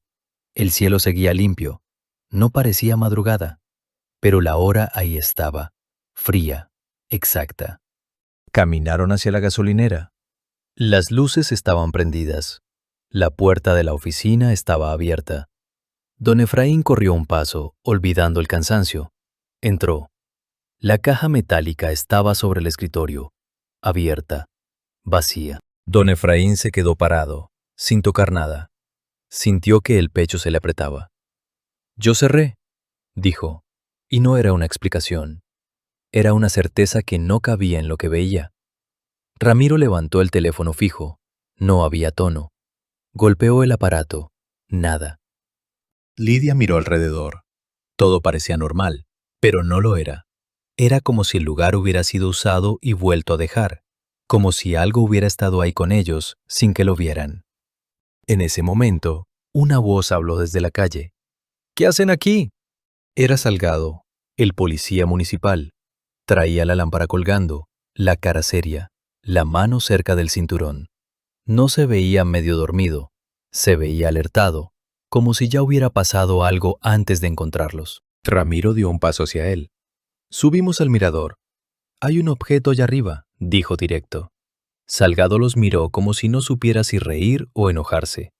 El cielo seguía limpio. No parecía madrugada, pero la hora ahí estaba, fría, exacta. Caminaron hacia la gasolinera. Las luces estaban prendidas. La puerta de la oficina estaba abierta. Don Efraín corrió un paso, olvidando el cansancio. Entró. La caja metálica estaba sobre el escritorio, abierta, vacía. Don Efraín se quedó parado, sin tocar nada. Sintió que el pecho se le apretaba. Yo cerré, dijo, y no era una explicación. Era una certeza que no cabía en lo que veía. Ramiro levantó el teléfono fijo. No había tono. Golpeó el aparato. Nada. Lidia miró alrededor. Todo parecía normal, pero no lo era. Era como si el lugar hubiera sido usado y vuelto a dejar, como si algo hubiera estado ahí con ellos sin que lo vieran. En ese momento, una voz habló desde la calle. ¿Qué hacen aquí? Era Salgado, el policía municipal. Traía la lámpara colgando, la cara seria, la mano cerca del cinturón. No se veía medio dormido, se veía alertado, como si ya hubiera pasado algo antes de encontrarlos. Ramiro dio un paso hacia él. Subimos al mirador. Hay un objeto allá arriba, dijo directo. Salgado los miró como si no supiera si reír o enojarse.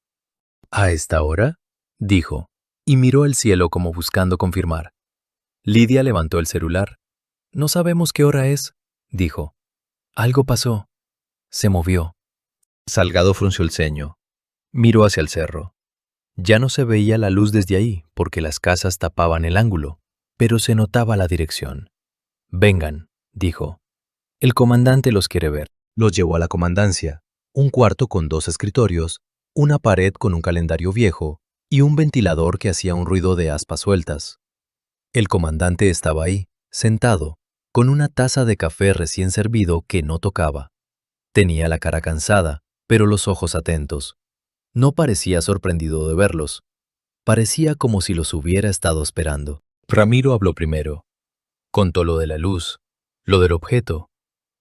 ¿A esta hora? Dijo, y miró al cielo como buscando confirmar. Lidia levantó el celular. No sabemos qué hora es, dijo. Algo pasó. Se movió. Salgado frunció el ceño. Miró hacia el cerro. Ya no se veía la luz desde ahí, porque las casas tapaban el ángulo, pero se notaba la dirección. Vengan, dijo. El comandante los quiere ver. Los llevó a la comandancia, un cuarto con 2 escritorios, una pared con un calendario viejo y un ventilador que hacía un ruido de aspas sueltas. El comandante estaba ahí, sentado, con una taza de café recién servido que no tocaba. Tenía la cara cansada, pero los ojos atentos. No parecía sorprendido de verlos. Parecía como si los hubiera estado esperando. Ramiro habló primero. Contó lo de la luz, lo del objeto,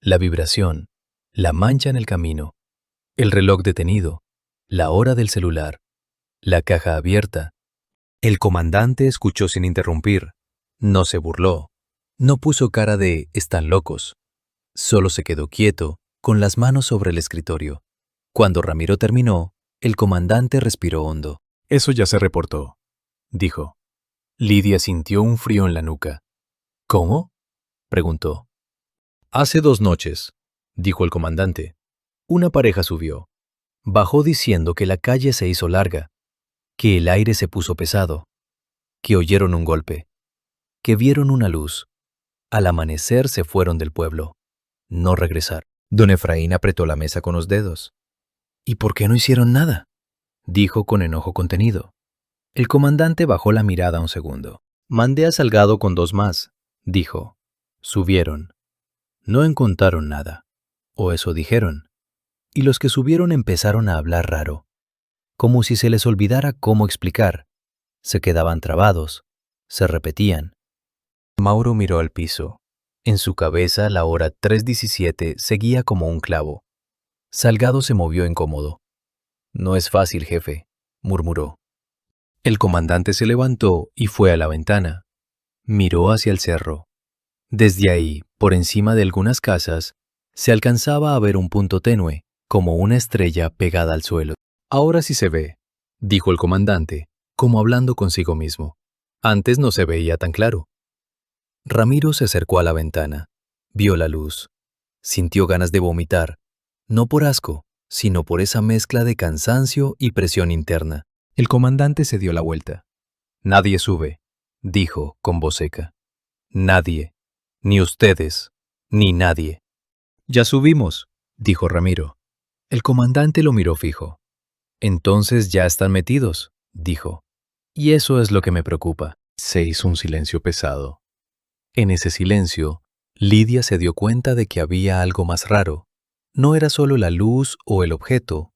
la vibración, la mancha en el camino, el reloj detenido, la hora del celular, la caja abierta. El comandante escuchó sin interrumpir. No se burló. No puso cara de «están locos». Solo se quedó quieto, con las manos sobre el escritorio. Cuando Ramiro terminó, el comandante respiró hondo. «Eso ya se reportó», dijo. Lidia sintió un frío en la nuca. «¿Cómo?», preguntó. «Hace 2 noches», dijo el comandante. «Una pareja subió. Bajó diciendo que la calle se hizo larga, que el aire se puso pesado, que oyeron un golpe, que vieron una luz. Al amanecer se fueron del pueblo. No regresaron». Don Efraín apretó la mesa con los dedos. «¿Y por qué no hicieron nada?», dijo con enojo contenido. El comandante bajó la mirada un segundo. «Mandé a Salgado con 2 más», dijo. Subieron. No encontraron nada, o eso dijeron. Y los que subieron empezaron a hablar raro, como si se les olvidara cómo explicar. Se quedaban trabados, se repetían. Mauro miró al piso. En su cabeza la hora 3:17 seguía como un clavo. Salgado se movió incómodo. «No es fácil, jefe», murmuró. El comandante se levantó y fue a la ventana. Miró hacia el cerro. Desde ahí, por encima de algunas casas, se alcanzaba a ver un punto tenue, como una estrella pegada al suelo. «Ahora sí se ve», dijo el comandante, como hablando consigo mismo. «Antes no se veía tan claro». Ramiro se acercó a la ventana. Vio la luz. Sintió ganas de vomitar, no por asco, sino por esa mezcla de cansancio y presión interna. El comandante se dio la vuelta. «Nadie sube», dijo con voz seca. «Nadie. Ni ustedes, ni nadie». «Ya subimos», dijo Ramiro. El comandante lo miró fijo. «Entonces ya están metidos», dijo. «Y eso es lo que me preocupa». Se hizo un silencio pesado. En ese silencio, Lidia se dio cuenta de que había algo más raro. No era solo la luz o el objeto,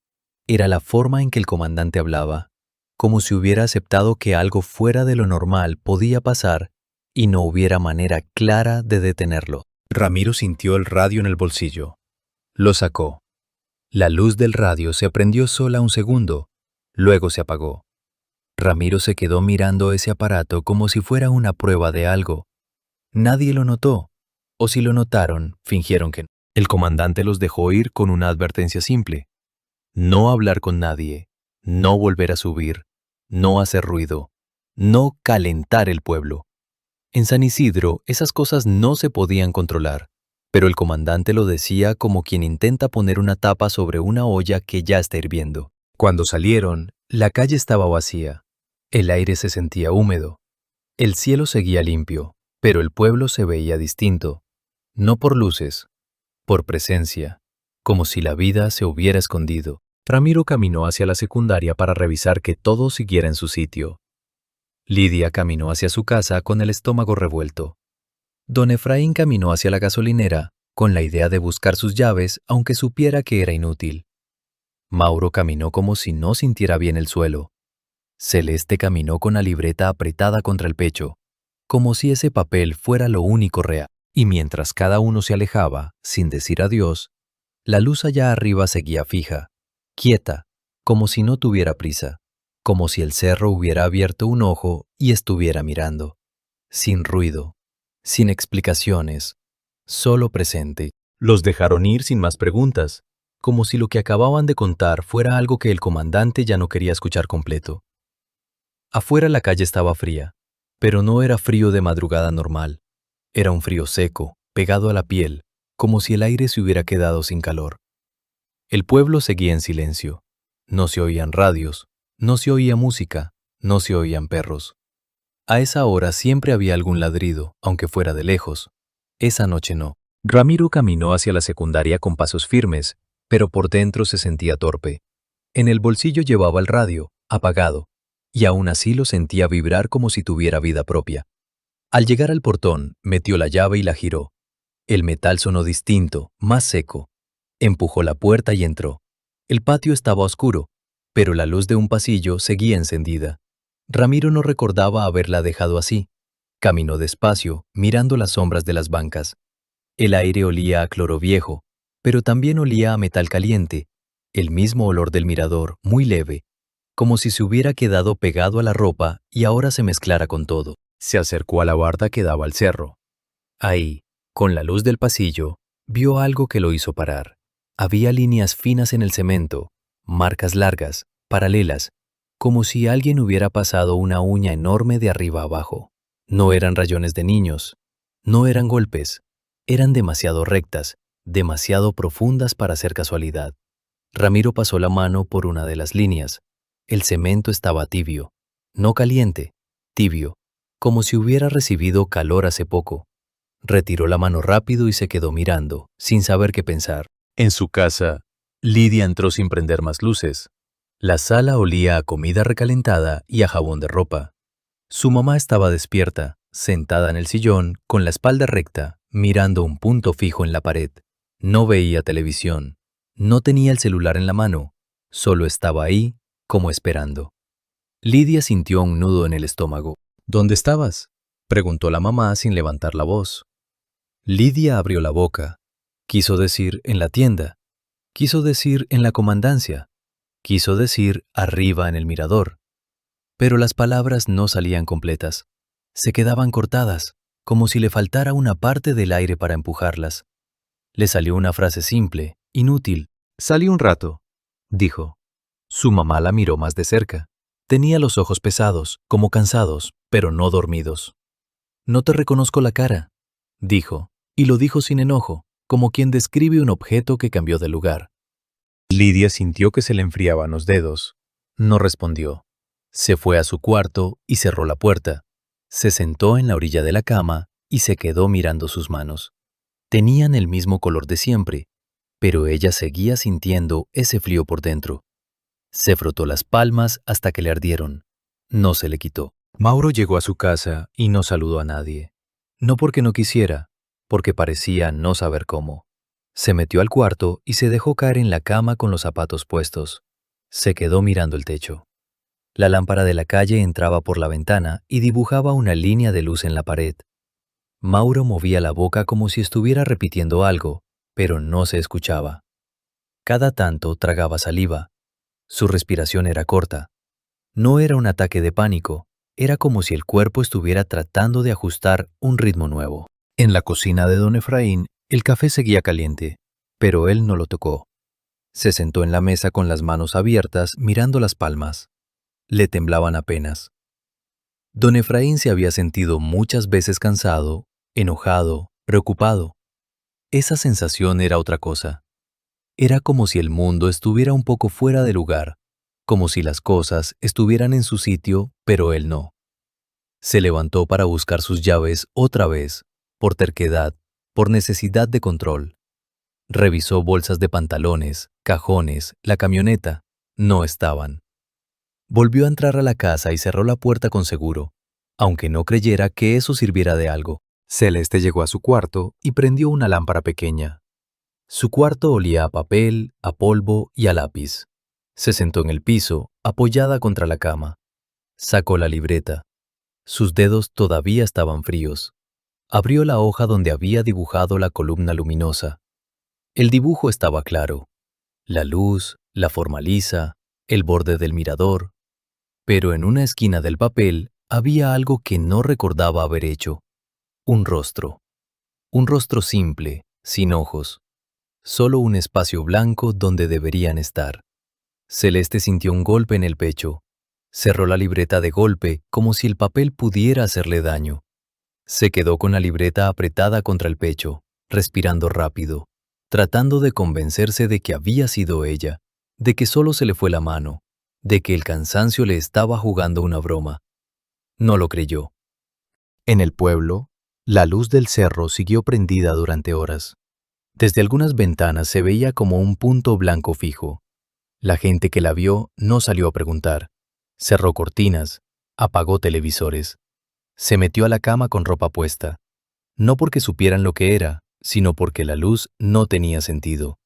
era la forma en que el comandante hablaba, como si hubiera aceptado que algo fuera de lo normal podía pasar y no hubiera manera clara de detenerlo. Ramiro sintió el radio en el bolsillo. Lo sacó. La luz del radio se prendió sola un segundo, luego se apagó. Ramiro se quedó mirando ese aparato como si fuera una prueba de algo. Nadie lo notó, o si lo notaron, fingieron que no. El comandante los dejó ir con una advertencia simple. No hablar con nadie, no volver a subir, no hacer ruido, no calentar el pueblo. En San Isidro, esas cosas no se podían controlar, pero el comandante lo decía como quien intenta poner una tapa sobre una olla que ya está hirviendo. Cuando salieron, la calle estaba vacía. El aire se sentía húmedo. El cielo seguía limpio, pero el pueblo se veía distinto. No por luces, por presencia, como si la vida se hubiera escondido. Ramiro caminó hacia la secundaria para revisar que todo siguiera en su sitio. Lidia caminó hacia su casa con el estómago revuelto. Don Efraín caminó hacia la gasolinera con la idea de buscar sus llaves, aunque supiera que era inútil. Mauro caminó como si no sintiera bien el suelo. Celeste caminó con la libreta apretada contra el pecho, como si ese papel fuera lo único real. Y mientras cada uno se alejaba, sin decir adiós, la luz allá arriba seguía fija, quieta, como si no tuviera prisa, como si el cerro hubiera abierto un ojo y estuviera mirando, sin ruido, sin explicaciones, solo presente. Los dejaron ir sin más preguntas, como si lo que acababan de contar fuera algo que el comandante ya no quería escuchar completo. Afuera la calle estaba fría, pero no era frío de madrugada normal. Era un frío seco, pegado a la piel, como si el aire se hubiera quedado sin calor. El pueblo seguía en silencio. No se oían radios, no se oía música, no se oían perros. A esa hora siempre había algún ladrido, aunque fuera de lejos. Esa noche no. Ramiro caminó hacia la secundaria con pasos firmes, pero por dentro se sentía torpe. En el bolsillo llevaba el radio, apagado, y aún así lo sentía vibrar como si tuviera vida propia. Al llegar al portón, metió la llave y la giró. El metal sonó distinto, más seco. Empujó la puerta y entró. El patio estaba oscuro, pero la luz de un pasillo seguía encendida. Ramiro no recordaba haberla dejado así. Caminó despacio, mirando las sombras de las bancas. El aire olía a cloro viejo, pero también olía a metal caliente, el mismo olor del mirador, muy leve, como si se hubiera quedado pegado a la ropa y ahora se mezclara con todo. Se acercó a la barda que daba al cerro. Ahí, con la luz del pasillo, vio algo que lo hizo parar. Había líneas finas en el cemento, marcas largas, paralelas, como si alguien hubiera pasado una uña enorme de arriba abajo. No eran rayones de niños, no eran golpes, eran demasiado rectas, demasiado profundas para ser casualidad. Ramiro pasó la mano por una de las líneas. El cemento estaba tibio, no caliente, tibio, como si hubiera recibido calor hace poco. Retiró la mano rápido y se quedó mirando, sin saber qué pensar. En su casa, Lidia entró sin prender más luces. La sala olía a comida recalentada y a jabón de ropa. Su mamá estaba despierta, sentada en el sillón, con la espalda recta, mirando un punto fijo en la pared. No veía televisión, no tenía el celular en la mano, solo estaba ahí, como esperando. Lidia sintió un nudo en el estómago. ¿Dónde estabas?, preguntó la mamá sin levantar la voz. Lidia abrió la boca. Quiso decir en la tienda, quiso decir en la comandancia, quiso decir arriba en el mirador. Pero las palabras no salían completas. Se quedaban cortadas, como si le faltara una parte del aire para empujarlas. Le salió una frase simple, inútil. Salí un rato, dijo. Su mamá la miró más de cerca. Tenía los ojos pesados, como cansados, pero no dormidos. No te reconozco la cara, dijo, y lo dijo sin enojo, como quien describe un objeto que cambió de lugar. Lidia sintió que se le enfriaban los dedos. No respondió. Se fue a su cuarto y cerró la puerta. Se sentó en la orilla de la cama y se quedó mirando sus manos. Tenían el mismo color de siempre, pero ella seguía sintiendo ese frío por dentro. Se frotó las palmas hasta que le ardieron. No se le quitó. Mauro llegó a su casa y no saludó a nadie. No porque no quisiera, porque parecía no saber cómo. Se metió al cuarto y se dejó caer en la cama con los zapatos puestos. Se quedó mirando el techo. La lámpara de la calle entraba por la ventana y dibujaba una línea de luz en la pared. Mauro movía la boca como si estuviera repitiendo algo, pero no se escuchaba. Cada tanto tragaba saliva. Su respiración era corta. No era un ataque de pánico, era como si el cuerpo estuviera tratando de ajustar un ritmo nuevo. En la cocina de don Efraín, el café seguía caliente, pero él no lo tocó. Se sentó en la mesa con las manos abiertas, mirando las palmas. Le temblaban apenas. Don Efraín se había sentido muchas veces cansado, enojado, preocupado. Esa sensación era otra cosa. Era como si el mundo estuviera un poco fuera de lugar, como si las cosas estuvieran en su sitio, pero él no. Se levantó para buscar sus llaves otra vez, por terquedad, por necesidad de control. Revisó bolsas de pantalones, cajones, la camioneta. No estaban. Volvió a entrar a la casa y cerró la puerta con seguro, aunque no creyera que eso sirviera de algo. Celeste llegó a su cuarto y prendió una lámpara pequeña. Su cuarto olía a papel, a polvo y a lápiz. Se sentó en el piso, apoyada contra la cama. Sacó la libreta. Sus dedos todavía estaban fríos. Abrió la hoja donde había dibujado la columna luminosa. El dibujo estaba claro. La luz, la forma lisa, el borde del mirador. Pero en una esquina del papel había algo que no recordaba haber hecho. Un rostro. Un rostro simple, sin ojos. Solo un espacio blanco donde deberían estar. Celeste sintió un golpe en el pecho. Cerró la libreta de golpe como si el papel pudiera hacerle daño. Se quedó con la libreta apretada contra el pecho, respirando rápido, tratando de convencerse de que había sido ella, de que solo se le fue la mano, de que el cansancio le estaba jugando una broma. No lo creyó. En el pueblo, la luz del cerro siguió prendida durante horas. Desde algunas ventanas se veía como un punto blanco fijo. La gente que la vio no salió a preguntar. Cerró cortinas, apagó televisores. Se metió a la cama con ropa puesta. No porque supieran lo que era, sino porque la luz no tenía sentido.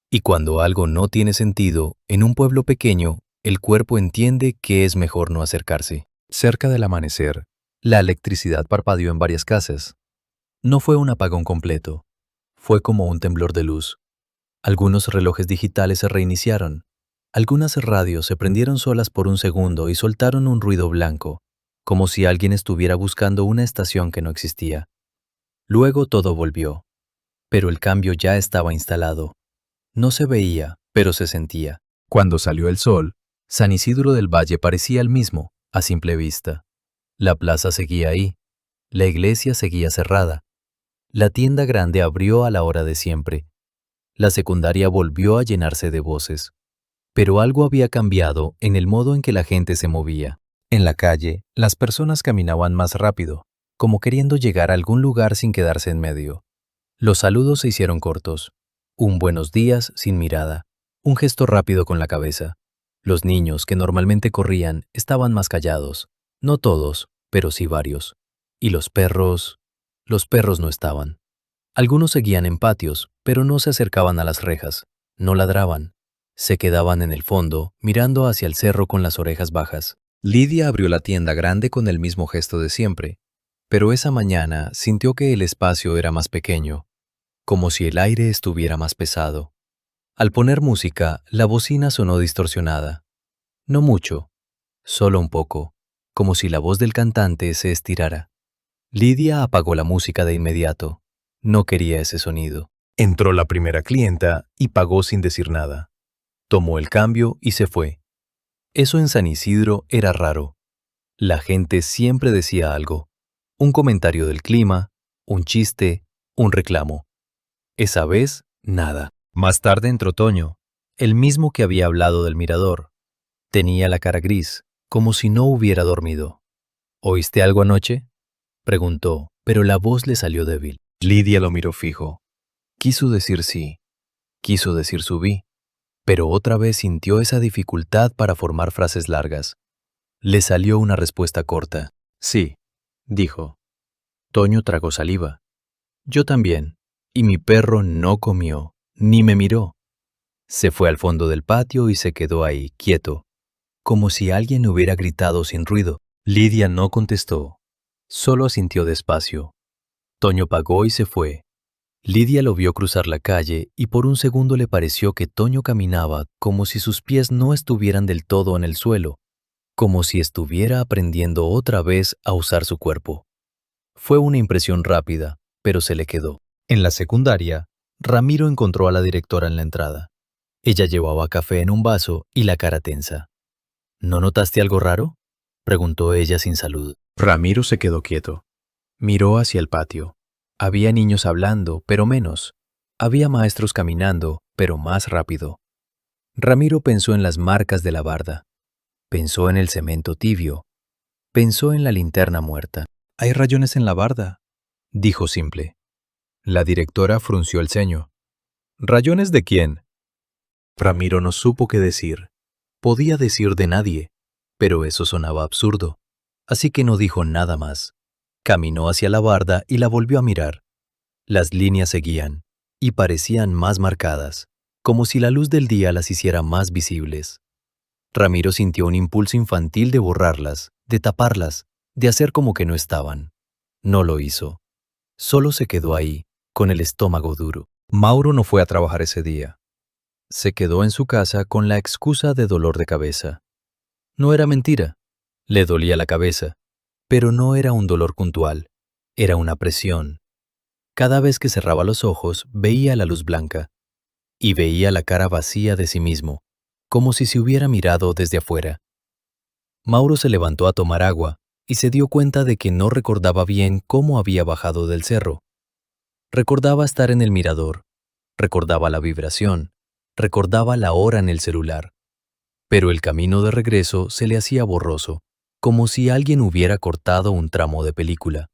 Y cuando algo no tiene sentido, en un pueblo pequeño, el cuerpo entiende que es mejor no acercarse. Cerca del amanecer, la electricidad parpadeó en varias casas. No fue un apagón completo. Fue como un temblor de luz. Algunos relojes digitales se reiniciaron. Algunas radios se prendieron solas por un segundo y soltaron un ruido blanco, como si alguien estuviera buscando una estación que no existía. Luego todo volvió. Pero el cambio ya estaba instalado. No se veía, pero se sentía. Cuando salió el sol, San Isidro del Valle parecía el mismo, a simple vista. La plaza seguía ahí. La iglesia seguía cerrada. La tienda grande abrió a la hora de siempre. La secundaria volvió a llenarse de voces. Pero algo había cambiado en el modo en que la gente se movía. En la calle, las personas caminaban más rápido, como queriendo llegar a algún lugar sin quedarse en medio. Los saludos se hicieron cortos. Un buenos días sin mirada. Un gesto rápido con la cabeza. Los niños, que normalmente corrían, estaban más callados. No todos, pero sí varios. Y los perros no estaban. Algunos seguían en patios, pero no se acercaban a las rejas. No ladraban. Se quedaban en el fondo, mirando hacia el cerro con las orejas bajas. Lidia abrió la tienda grande con el mismo gesto de siempre, pero esa mañana sintió que el espacio era más pequeño, como si el aire estuviera más pesado. Al poner música, la bocina sonó distorsionada. No mucho, solo un poco, como si la voz del cantante se estirara. Lidia apagó la música de inmediato. No quería ese sonido. Entró la primera clienta y pagó sin decir nada. Tomó el cambio y se fue. Eso en San Isidro era raro. La gente siempre decía algo. Un comentario del clima, un chiste, un reclamo. Esa vez, nada. Más tarde entró Toño, el mismo que había hablado del mirador. Tenía la cara gris, como si no hubiera dormido. ¿Oíste algo anoche?, preguntó, pero la voz le salió débil. Lidia lo miró fijo. Quiso decir sí. Quiso decir subí. Pero otra vez sintió esa dificultad para formar frases largas. Le salió una respuesta corta. Sí, dijo. Toño tragó saliva. Yo también. Y mi perro no comió, ni me miró. Se fue al fondo del patio y se quedó ahí, quieto, como si alguien hubiera gritado sin ruido. Lidia no contestó. Solo asintió despacio. Toño pagó y se fue. Lidia lo vio cruzar la calle y por un segundo le pareció que Toño caminaba como si sus pies no estuvieran del todo en el suelo, como si estuviera aprendiendo otra vez a usar su cuerpo. Fue una impresión rápida, pero se le quedó. En la secundaria, Ramiro encontró a la directora en la entrada. Ella llevaba café en un vaso y la cara tensa. ¿No notaste algo raro?, preguntó ella sin salud. Ramiro se quedó quieto. Miró hacia el patio. Había niños hablando, pero menos. Había maestros caminando, pero más rápido. Ramiro pensó en las marcas de la barda. Pensó en el cemento tibio. Pensó en la linterna muerta. «Hay rayones en la barda», dijo simple. La directora frunció el ceño. «¿Rayones de quién?» Ramiro no supo qué decir. Podía decir de nadie, pero eso sonaba absurdo. Así que no dijo nada más. Caminó hacia la barda y la volvió a mirar. Las líneas seguían, y parecían más marcadas, como si la luz del día las hiciera más visibles. Ramiro sintió un impulso infantil de borrarlas, de taparlas, de hacer como que no estaban. No lo hizo. Solo se quedó ahí, con el estómago duro. Mauro no fue a trabajar ese día. Se quedó en su casa con la excusa de dolor de cabeza. No era mentira. Le dolía la cabeza, pero no era un dolor puntual. Era una presión. Cada vez que cerraba los ojos, veía la luz blanca. Y veía la cara vacía de sí mismo, como si se hubiera mirado desde afuera. Mauro se levantó a tomar agua y se dio cuenta de que no recordaba bien cómo había bajado del cerro. Recordaba estar en el mirador, recordaba la vibración, recordaba la hora en el celular. Pero el camino de regreso se le hacía borroso, como si alguien hubiera cortado un tramo de película.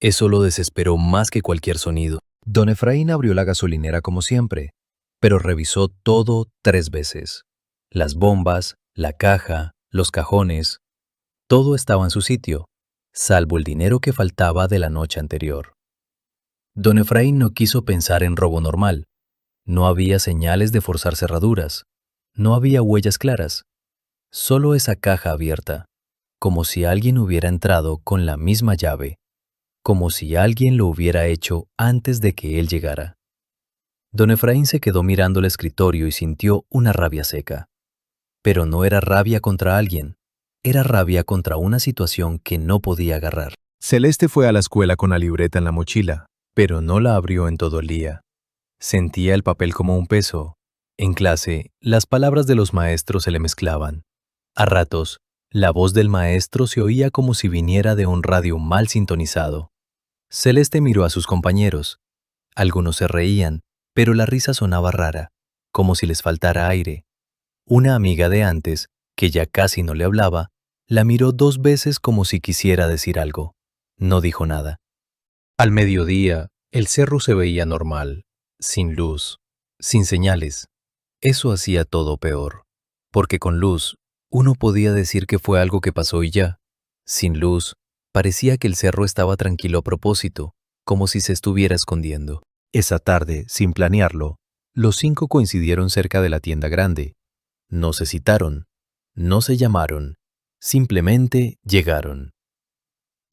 Eso lo desesperó más que cualquier sonido. Don Efraín abrió la gasolinera como siempre, pero revisó todo 3 veces. Las bombas, la caja, los cajones, todo estaba en su sitio, salvo el dinero que faltaba de la noche anterior. Don Efraín no quiso pensar en robo normal. No había señales de forzar cerraduras. No había huellas claras. Solo esa caja abierta, como si alguien hubiera entrado con la misma llave, como si alguien lo hubiera hecho antes de que él llegara. Don Efraín se quedó mirando el escritorio y sintió una rabia seca. Pero no era rabia contra alguien, era rabia contra una situación que no podía agarrar. Celeste fue a la escuela con la libreta en la mochila, pero no la abrió en todo el día. Sentía el papel como un peso. En clase, las palabras de los maestros se le mezclaban. A ratos, la voz del maestro se oía como si viniera de un radio mal sintonizado. Celeste miró a sus compañeros. Algunos se reían, pero la risa sonaba rara, como si les faltara aire. Una amiga de antes, que ya casi no le hablaba, la miró 2 veces como si quisiera decir algo. No dijo nada. Al mediodía, el cerro se veía normal, sin luz, sin señales. Eso hacía todo peor, porque con luz, uno podía decir que fue algo que pasó y ya. Sin luz, parecía que el cerro estaba tranquilo a propósito, como si se estuviera escondiendo. Esa tarde, sin planearlo, los 5 coincidieron cerca de la tienda grande. No se citaron, no se llamaron, simplemente llegaron.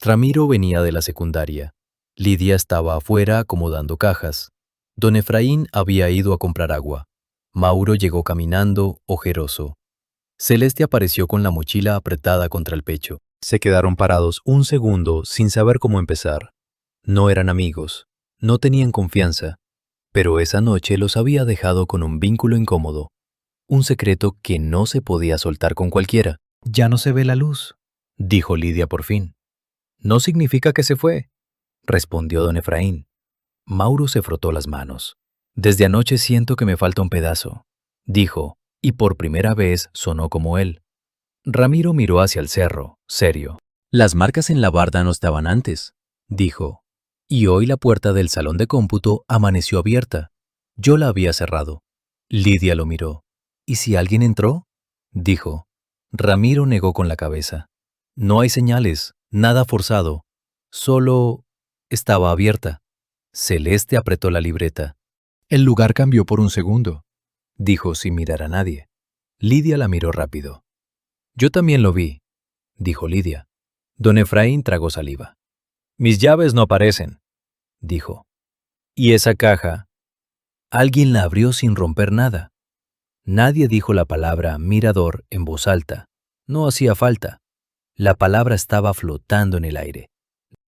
Ramiro venía de la secundaria. Lidia estaba afuera acomodando cajas. Don Efraín había ido a comprar agua. Mauro llegó caminando, ojeroso. Celeste apareció con la mochila apretada contra el pecho. Se quedaron parados un segundo sin saber cómo empezar. No eran amigos, no tenían confianza, pero esa noche los había dejado con un vínculo incómodo. Un secreto que no se podía soltar con cualquiera. «Ya no se ve la luz», dijo Lidia por fin. «No significa que se fue», respondió don Efraín. Mauro se frotó las manos. «Desde anoche siento que me falta un pedazo», dijo, y por primera vez sonó como él. Ramiro miró hacia el cerro, serio. «Las marcas en la barda no estaban antes», dijo, «y hoy la puerta del salón de cómputo amaneció abierta. Yo la había cerrado». Lidia lo miró. «¿Y si alguien entró?», dijo. Ramiro negó con la cabeza. «No hay señales, nada forzado. Solo estaba abierta». Celeste apretó la libreta. «El lugar cambió por un segundo», dijo sin mirar a nadie. Lidia la miró rápido. «Yo también lo vi», dijo Lidia. Don Efraín tragó saliva. «Mis llaves no aparecen», dijo. «¿Y esa caja?» Alguien la abrió sin romper nada. Nadie dijo la palabra mirador en voz alta. No hacía falta. La palabra estaba flotando en el aire.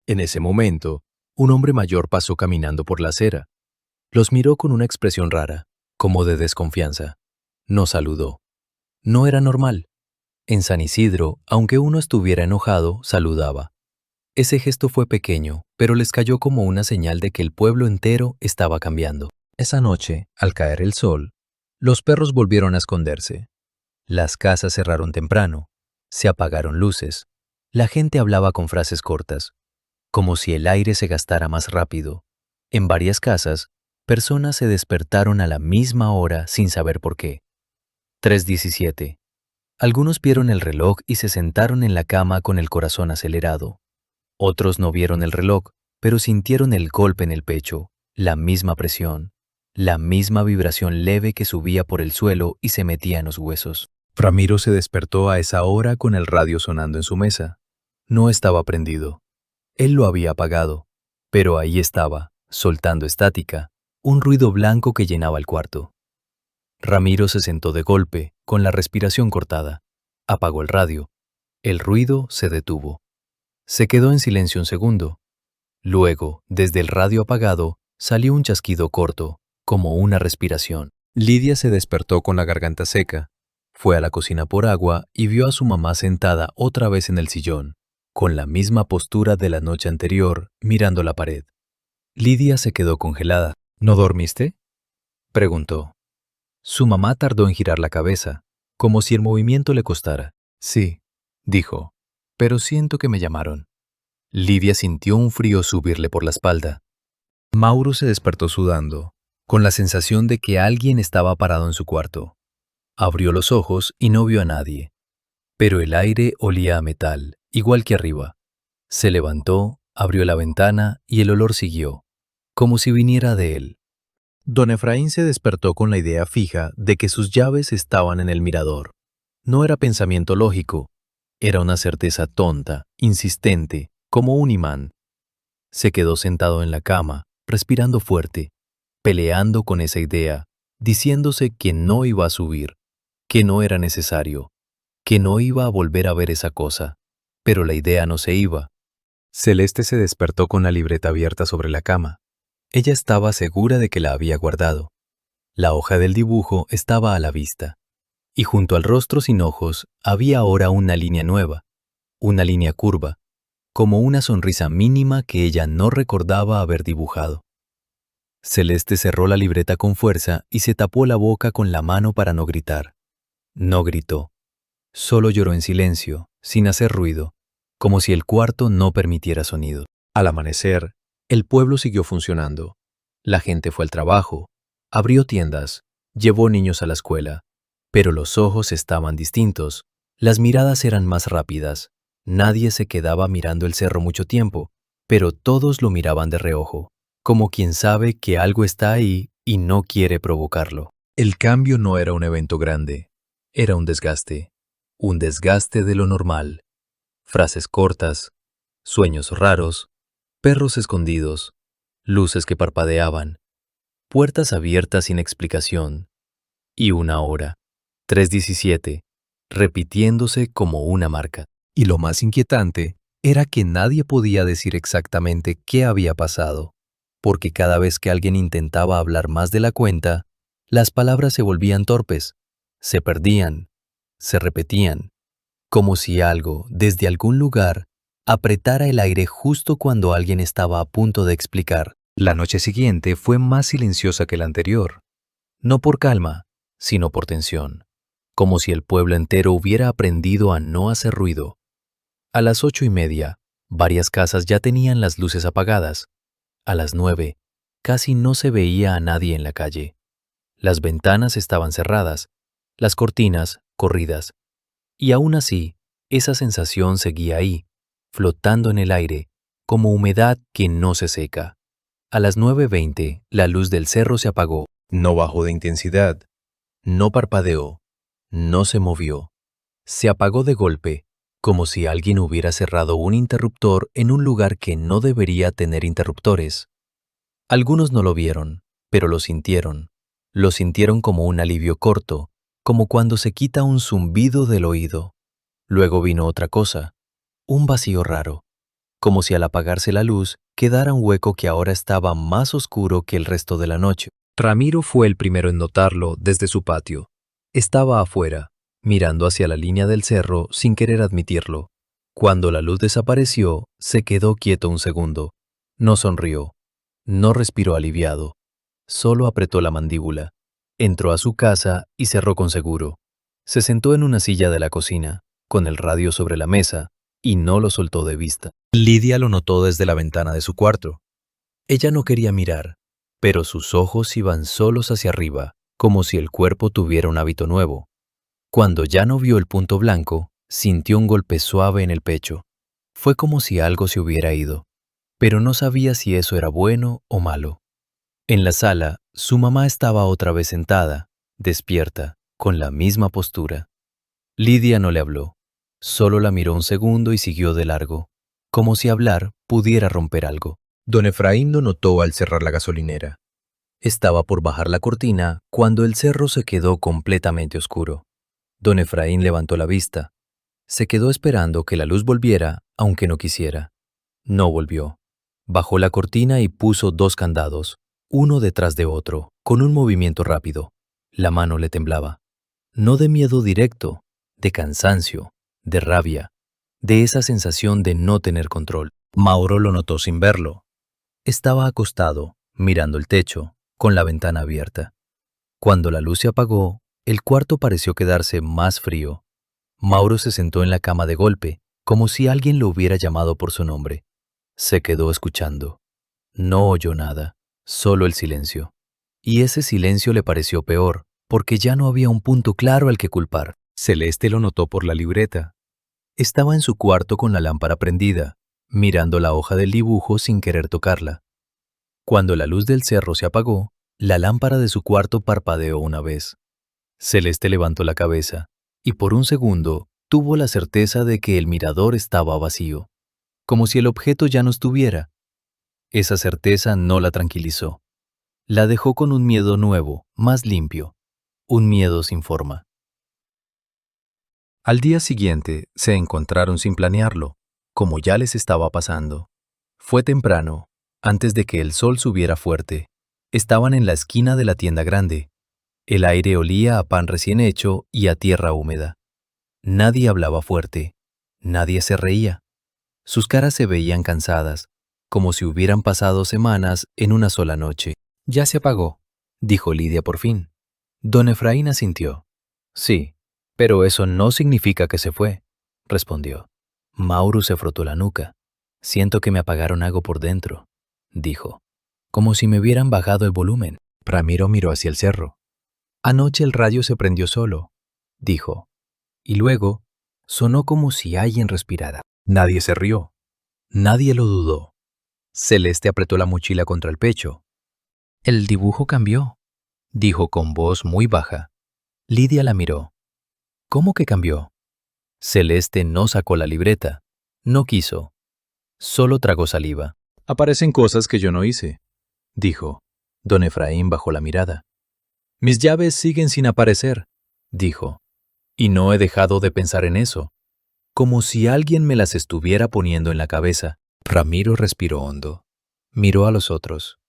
En ese momento, un hombre mayor pasó caminando por la acera. Los miró con una expresión rara, como de desconfianza. No saludó. No era normal. En San Isidro, aunque uno estuviera enojado, saludaba. Ese gesto fue pequeño, pero les cayó como una señal de que el pueblo entero estaba cambiando. Esa noche, al caer el sol, los perros volvieron a esconderse. Las casas cerraron temprano, se apagaron luces, la gente hablaba con frases cortas, como si el aire se gastara más rápido. En varias casas, personas se despertaron a la misma hora sin saber por qué. 3:17. Algunos vieron el reloj y se sentaron en la cama con el corazón acelerado. Otros no vieron el reloj, pero sintieron el golpe en el pecho, la misma presión, la misma vibración leve que subía por el suelo y se metía en los huesos. Ramiro se despertó a esa hora con el radio sonando en su mesa. No estaba prendido. Él lo había apagado, pero ahí estaba, soltando estática, un ruido blanco que llenaba el cuarto. Ramiro se sentó de golpe, con la respiración cortada. Apagó el radio. El ruido se detuvo. Se quedó en silencio un segundo. Luego, desde el radio apagado, salió un chasquido corto, como una respiración. Lidia se despertó con la garganta seca. Fue a la cocina por agua y vio a su mamá sentada otra vez en el sillón, con la misma postura de la noche anterior, mirando la pared. Lidia se quedó congelada. ¿No dormiste?, preguntó. Su mamá tardó en girar la cabeza, como si el movimiento le costara. Sí, dijo, pero siento que me llamaron. Lidia sintió un frío subirle por la espalda. Mauro se despertó sudando, con la sensación de que alguien estaba parado en su cuarto. Abrió los ojos y no vio a nadie. Pero el aire olía a metal, igual que arriba. Se levantó, abrió la ventana y el olor siguió, como si viniera de él. Don Efraín se despertó con la idea fija de que sus llaves estaban en el mirador. No era pensamiento lógico, era una certeza tonta, insistente, como un imán. Se quedó sentado en la cama, respirando fuerte, peleando con esa idea, diciéndose que no iba a subir, que no era necesario, que no iba a volver a ver esa cosa. Pero la idea no se iba. Celeste se despertó con la libreta abierta sobre la cama. Ella estaba segura de que la había guardado. La hoja del dibujo estaba a la vista. Y junto al rostro sin ojos había ahora una línea nueva, una línea curva, como una sonrisa mínima que ella no recordaba haber dibujado. Celeste cerró la libreta con fuerza y se tapó la boca con la mano para no gritar. No gritó. Solo lloró en silencio, sin hacer ruido, como si el cuarto no permitiera sonido. Al amanecer, el pueblo siguió funcionando. La gente fue al trabajo, abrió tiendas, llevó niños a la escuela, pero los ojos estaban distintos, las miradas eran más rápidas. Nadie se quedaba mirando el cerro mucho tiempo, pero todos lo miraban de reojo, como quien sabe que algo está ahí y no quiere provocarlo. El cambio no era un evento grande, era un desgaste de lo normal. Frases cortas, sueños raros, perros escondidos, luces que parpadeaban, puertas abiertas sin explicación, y una hora, 3:17, repitiéndose como una marca. Y lo más inquietante era que nadie podía decir exactamente qué había pasado, porque cada vez que alguien intentaba hablar más de la cuenta, las palabras se volvían torpes, se perdían, se repetían, como si algo, desde algún lugar, apretara el aire justo cuando alguien estaba a punto de explicar. La noche siguiente fue más silenciosa que la anterior, no por calma, sino por tensión, como si el pueblo entero hubiera aprendido a no hacer ruido. A las 8:30, varias casas ya tenían las luces apagadas. A las 9, casi no se veía a nadie en la calle. Las ventanas estaban cerradas, las cortinas corridas. Y aún así, esa sensación seguía ahí, flotando en el aire, como humedad que no se seca. A las 9:20, la luz del cerro se apagó. No bajó de intensidad, no parpadeó, no se movió. Se apagó de golpe, como si alguien hubiera cerrado un interruptor en un lugar que no debería tener interruptores. Algunos no lo vieron, pero lo sintieron. Lo sintieron como un alivio corto, como cuando se quita un zumbido del oído. Luego vino otra cosa, un vacío raro, como si al apagarse la luz quedara un hueco que ahora estaba más oscuro que el resto de la noche. Ramiro fue el primero en notarlo desde su patio. Estaba afuera, mirando hacia la línea del cerro sin querer admitirlo. Cuando la luz desapareció, se quedó quieto un segundo. No sonrió. No respiró aliviado. Solo apretó la mandíbula. Entró a su casa y cerró con seguro. Se sentó en una silla de la cocina, con el radio sobre la mesa, y no lo soltó de vista. Lidia lo notó desde la ventana de su cuarto. Ella no quería mirar, pero sus ojos iban solos hacia arriba, como si el cuerpo tuviera un hábito nuevo. Cuando ya no vio el punto blanco, sintió un golpe suave en el pecho. Fue como si algo se hubiera ido, pero no sabía si eso era bueno o malo. En la sala, su mamá estaba otra vez sentada, despierta, con la misma postura. Lidia no le habló, solo la miró un segundo y siguió de largo, como si hablar pudiera romper algo. Don Efraín lo notó al cerrar la gasolinera. Estaba por bajar la cortina cuando el cerro se quedó completamente oscuro. Don Efraín levantó la vista. Se quedó esperando que la luz volviera, aunque no quisiera. No volvió. Bajó la cortina y puso 2 candados, uno detrás de otro, con un movimiento rápido. La mano le temblaba. No de miedo directo, de cansancio, de rabia, de esa sensación de no tener control. Mauro lo notó sin verlo. Estaba acostado, mirando el techo, con la ventana abierta. Cuando la luz se apagó, el cuarto pareció quedarse más frío. Mauro se sentó en la cama de golpe, como si alguien lo hubiera llamado por su nombre. Se quedó escuchando. No oyó nada, solo el silencio. Y ese silencio le pareció peor, porque ya no había un punto claro al que culpar. Celeste lo notó por la libreta. Estaba en su cuarto con la lámpara prendida, mirando la hoja del dibujo sin querer tocarla. Cuando la luz del cerro se apagó, la lámpara de su cuarto parpadeó una vez. Celeste levantó la cabeza, y por un segundo tuvo la certeza de que el mirador estaba vacío, como si el objeto ya no estuviera. Esa certeza no la tranquilizó. La dejó con un miedo nuevo, más limpio, un miedo sin forma. Al día siguiente se encontraron sin planearlo, como ya les estaba pasando. Fue temprano, antes de que el sol subiera fuerte. Estaban en la esquina de la tienda grande. El aire olía a pan recién hecho y a tierra húmeda. Nadie hablaba fuerte, nadie se reía. Sus caras se veían cansadas, como si hubieran pasado semanas en una sola noche. «Ya se apagó», dijo Lidia por fin. Don Efraín asintió. «Sí, pero eso no significa que se fue», respondió. Mauro se frotó la nuca. «Siento que me apagaron algo por dentro», dijo, como si me hubieran bajado el volumen. Ramiro miró hacia el cerro. «Anoche el radio se prendió solo», dijo, y luego sonó como si alguien respirara. Nadie se rió. Nadie lo dudó. Celeste apretó la mochila contra el pecho. «El dibujo cambió», dijo con voz muy baja. Lidia la miró. «¿Cómo que cambió?» Celeste no sacó la libreta. No quiso. Solo tragó saliva. «Aparecen cosas que yo no hice», dijo. Don Efraín bajó la mirada. «Mis llaves siguen sin aparecer», dijo. «Y no he dejado de pensar en eso. Como si alguien me las estuviera poniendo en la cabeza». Ramiro respiró hondo. Miró a los otros.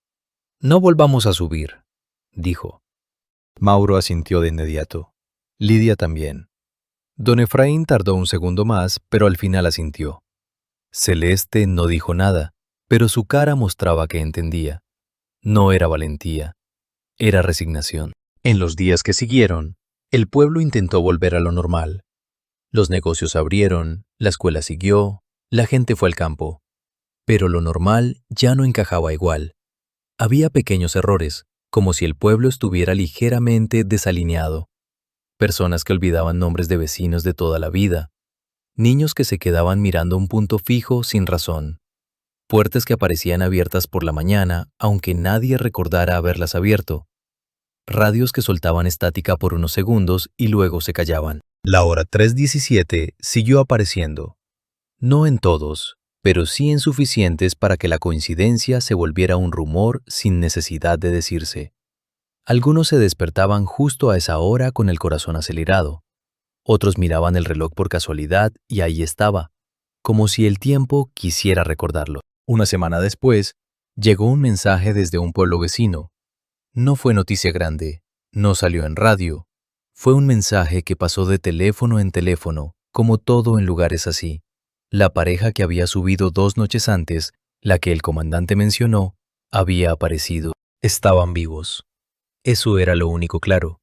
«No volvamos a subir», dijo. Mauro asintió de inmediato. Lidia también. Don Efraín tardó un segundo más, pero al final asintió. Celeste no dijo nada, pero su cara mostraba que entendía. No era valentía, era resignación. En los días que siguieron, el pueblo intentó volver a lo normal. Los negocios abrieron, la escuela siguió, la gente fue al campo. Pero lo normal ya no encajaba igual. Había pequeños errores, como si el pueblo estuviera ligeramente desalineado. Personas que olvidaban nombres de vecinos de toda la vida. Niños que se quedaban mirando un punto fijo sin razón. Puertas que aparecían abiertas por la mañana, aunque nadie recordara haberlas abierto. Radios que soltaban estática por unos segundos y luego se callaban. La hora 3:17 siguió apareciendo. No en todos, pero sí en suficientes para que la coincidencia se volviera un rumor sin necesidad de decirse. Algunos se despertaban justo a esa hora con el corazón acelerado. Otros miraban el reloj por casualidad y ahí estaba, como si el tiempo quisiera recordarlo. Una semana después, llegó un mensaje desde un pueblo vecino. No fue noticia grande, no salió en radio. Fue un mensaje que pasó de teléfono en teléfono, como todo en lugares así. La pareja que había subido 2 noches antes, la que el comandante mencionó, había aparecido. Estaban vivos. Eso era lo único claro.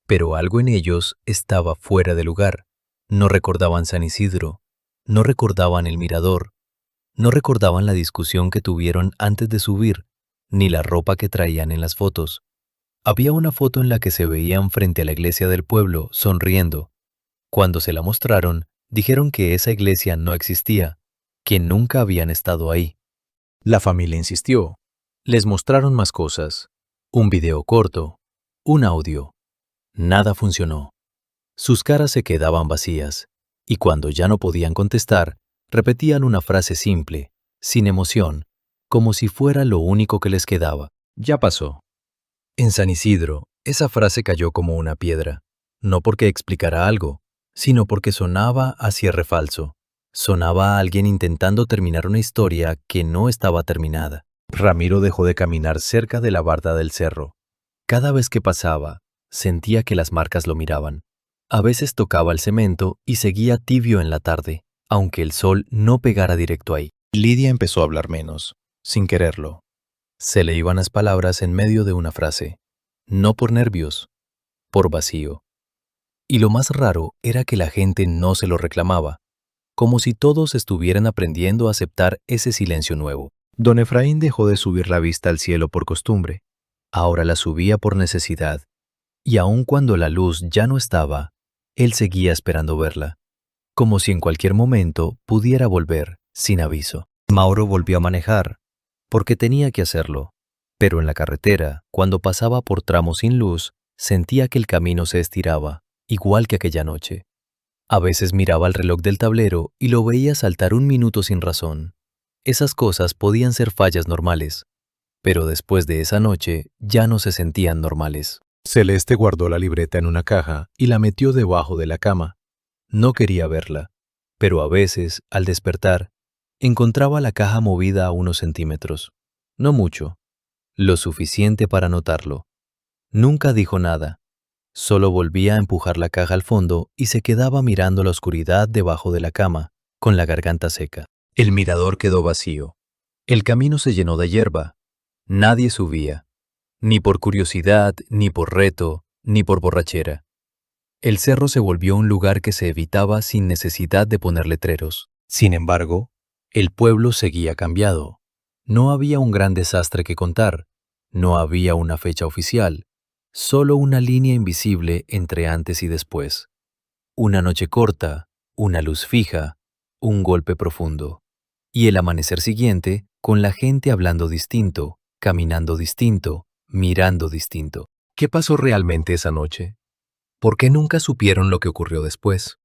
Pero algo en ellos estaba fuera de lugar. No recordaban San Isidro, no recordaban el mirador, no recordaban la discusión que tuvieron antes de subir, ni la ropa que traían en las fotos. Había una foto en la que se veían frente a la iglesia del pueblo, sonriendo. Cuando se la mostraron, dijeron que esa iglesia no existía, que nunca habían estado ahí. La familia insistió. Les mostraron más cosas. Un video corto, un audio. Nada funcionó. Sus caras se quedaban vacías, y cuando ya no podían contestar, repetían una frase simple, sin emoción, como si fuera lo único que les quedaba. Ya pasó. En San Isidro, esa frase cayó como una piedra, no porque explicara algo, sino porque sonaba a cierre falso. Sonaba a alguien intentando terminar una historia que no estaba terminada. Ramiro dejó de caminar cerca de la barda del cerro. Cada vez que pasaba, sentía que las marcas lo miraban. A veces tocaba el cemento y seguía tibio en la tarde, aunque el sol no pegara directo ahí. Lidia empezó a hablar menos, sin quererlo. Se le iban las palabras en medio de una frase. No por nervios, por vacío. Y lo más raro era que la gente no se lo reclamaba, como si todos estuvieran aprendiendo a aceptar ese silencio nuevo. Don Efraín dejó de subir la vista al cielo por costumbre. Ahora la subía por necesidad. Y aun cuando la luz ya no estaba, él seguía esperando verla, como si en cualquier momento pudiera volver, sin aviso. Mauro volvió a manejar, porque tenía que hacerlo, pero en la carretera, cuando pasaba por tramos sin luz, sentía que el camino se estiraba, igual que aquella noche. A veces miraba el reloj del tablero y lo veía saltar 1 minuto sin razón. Esas cosas podían ser fallas normales, pero después de esa noche ya no se sentían normales. Celeste guardó la libreta en una caja y la metió debajo de la cama. No quería verla, pero a veces, al despertar, encontraba la caja movida a unos centímetros. No mucho, lo suficiente para notarlo. Nunca dijo nada. Solo volvía a empujar la caja al fondo y se quedaba mirando la oscuridad debajo de la cama, con la garganta seca. El mirador quedó vacío. El camino se llenó de hierba. Nadie subía, ni por curiosidad, ni por reto, ni por borrachera. El cerro se volvió un lugar que se evitaba sin necesidad de poner letreros. Sin embargo, el pueblo seguía cambiado. No había un gran desastre que contar, no había una fecha oficial, solo una línea invisible entre antes y después. Una noche corta, una luz fija, un golpe profundo. Y el amanecer siguiente, con la gente hablando distinto, caminando distinto, mirando distinto. ¿Qué pasó realmente esa noche? ¿Por qué nunca supieron lo que ocurrió después?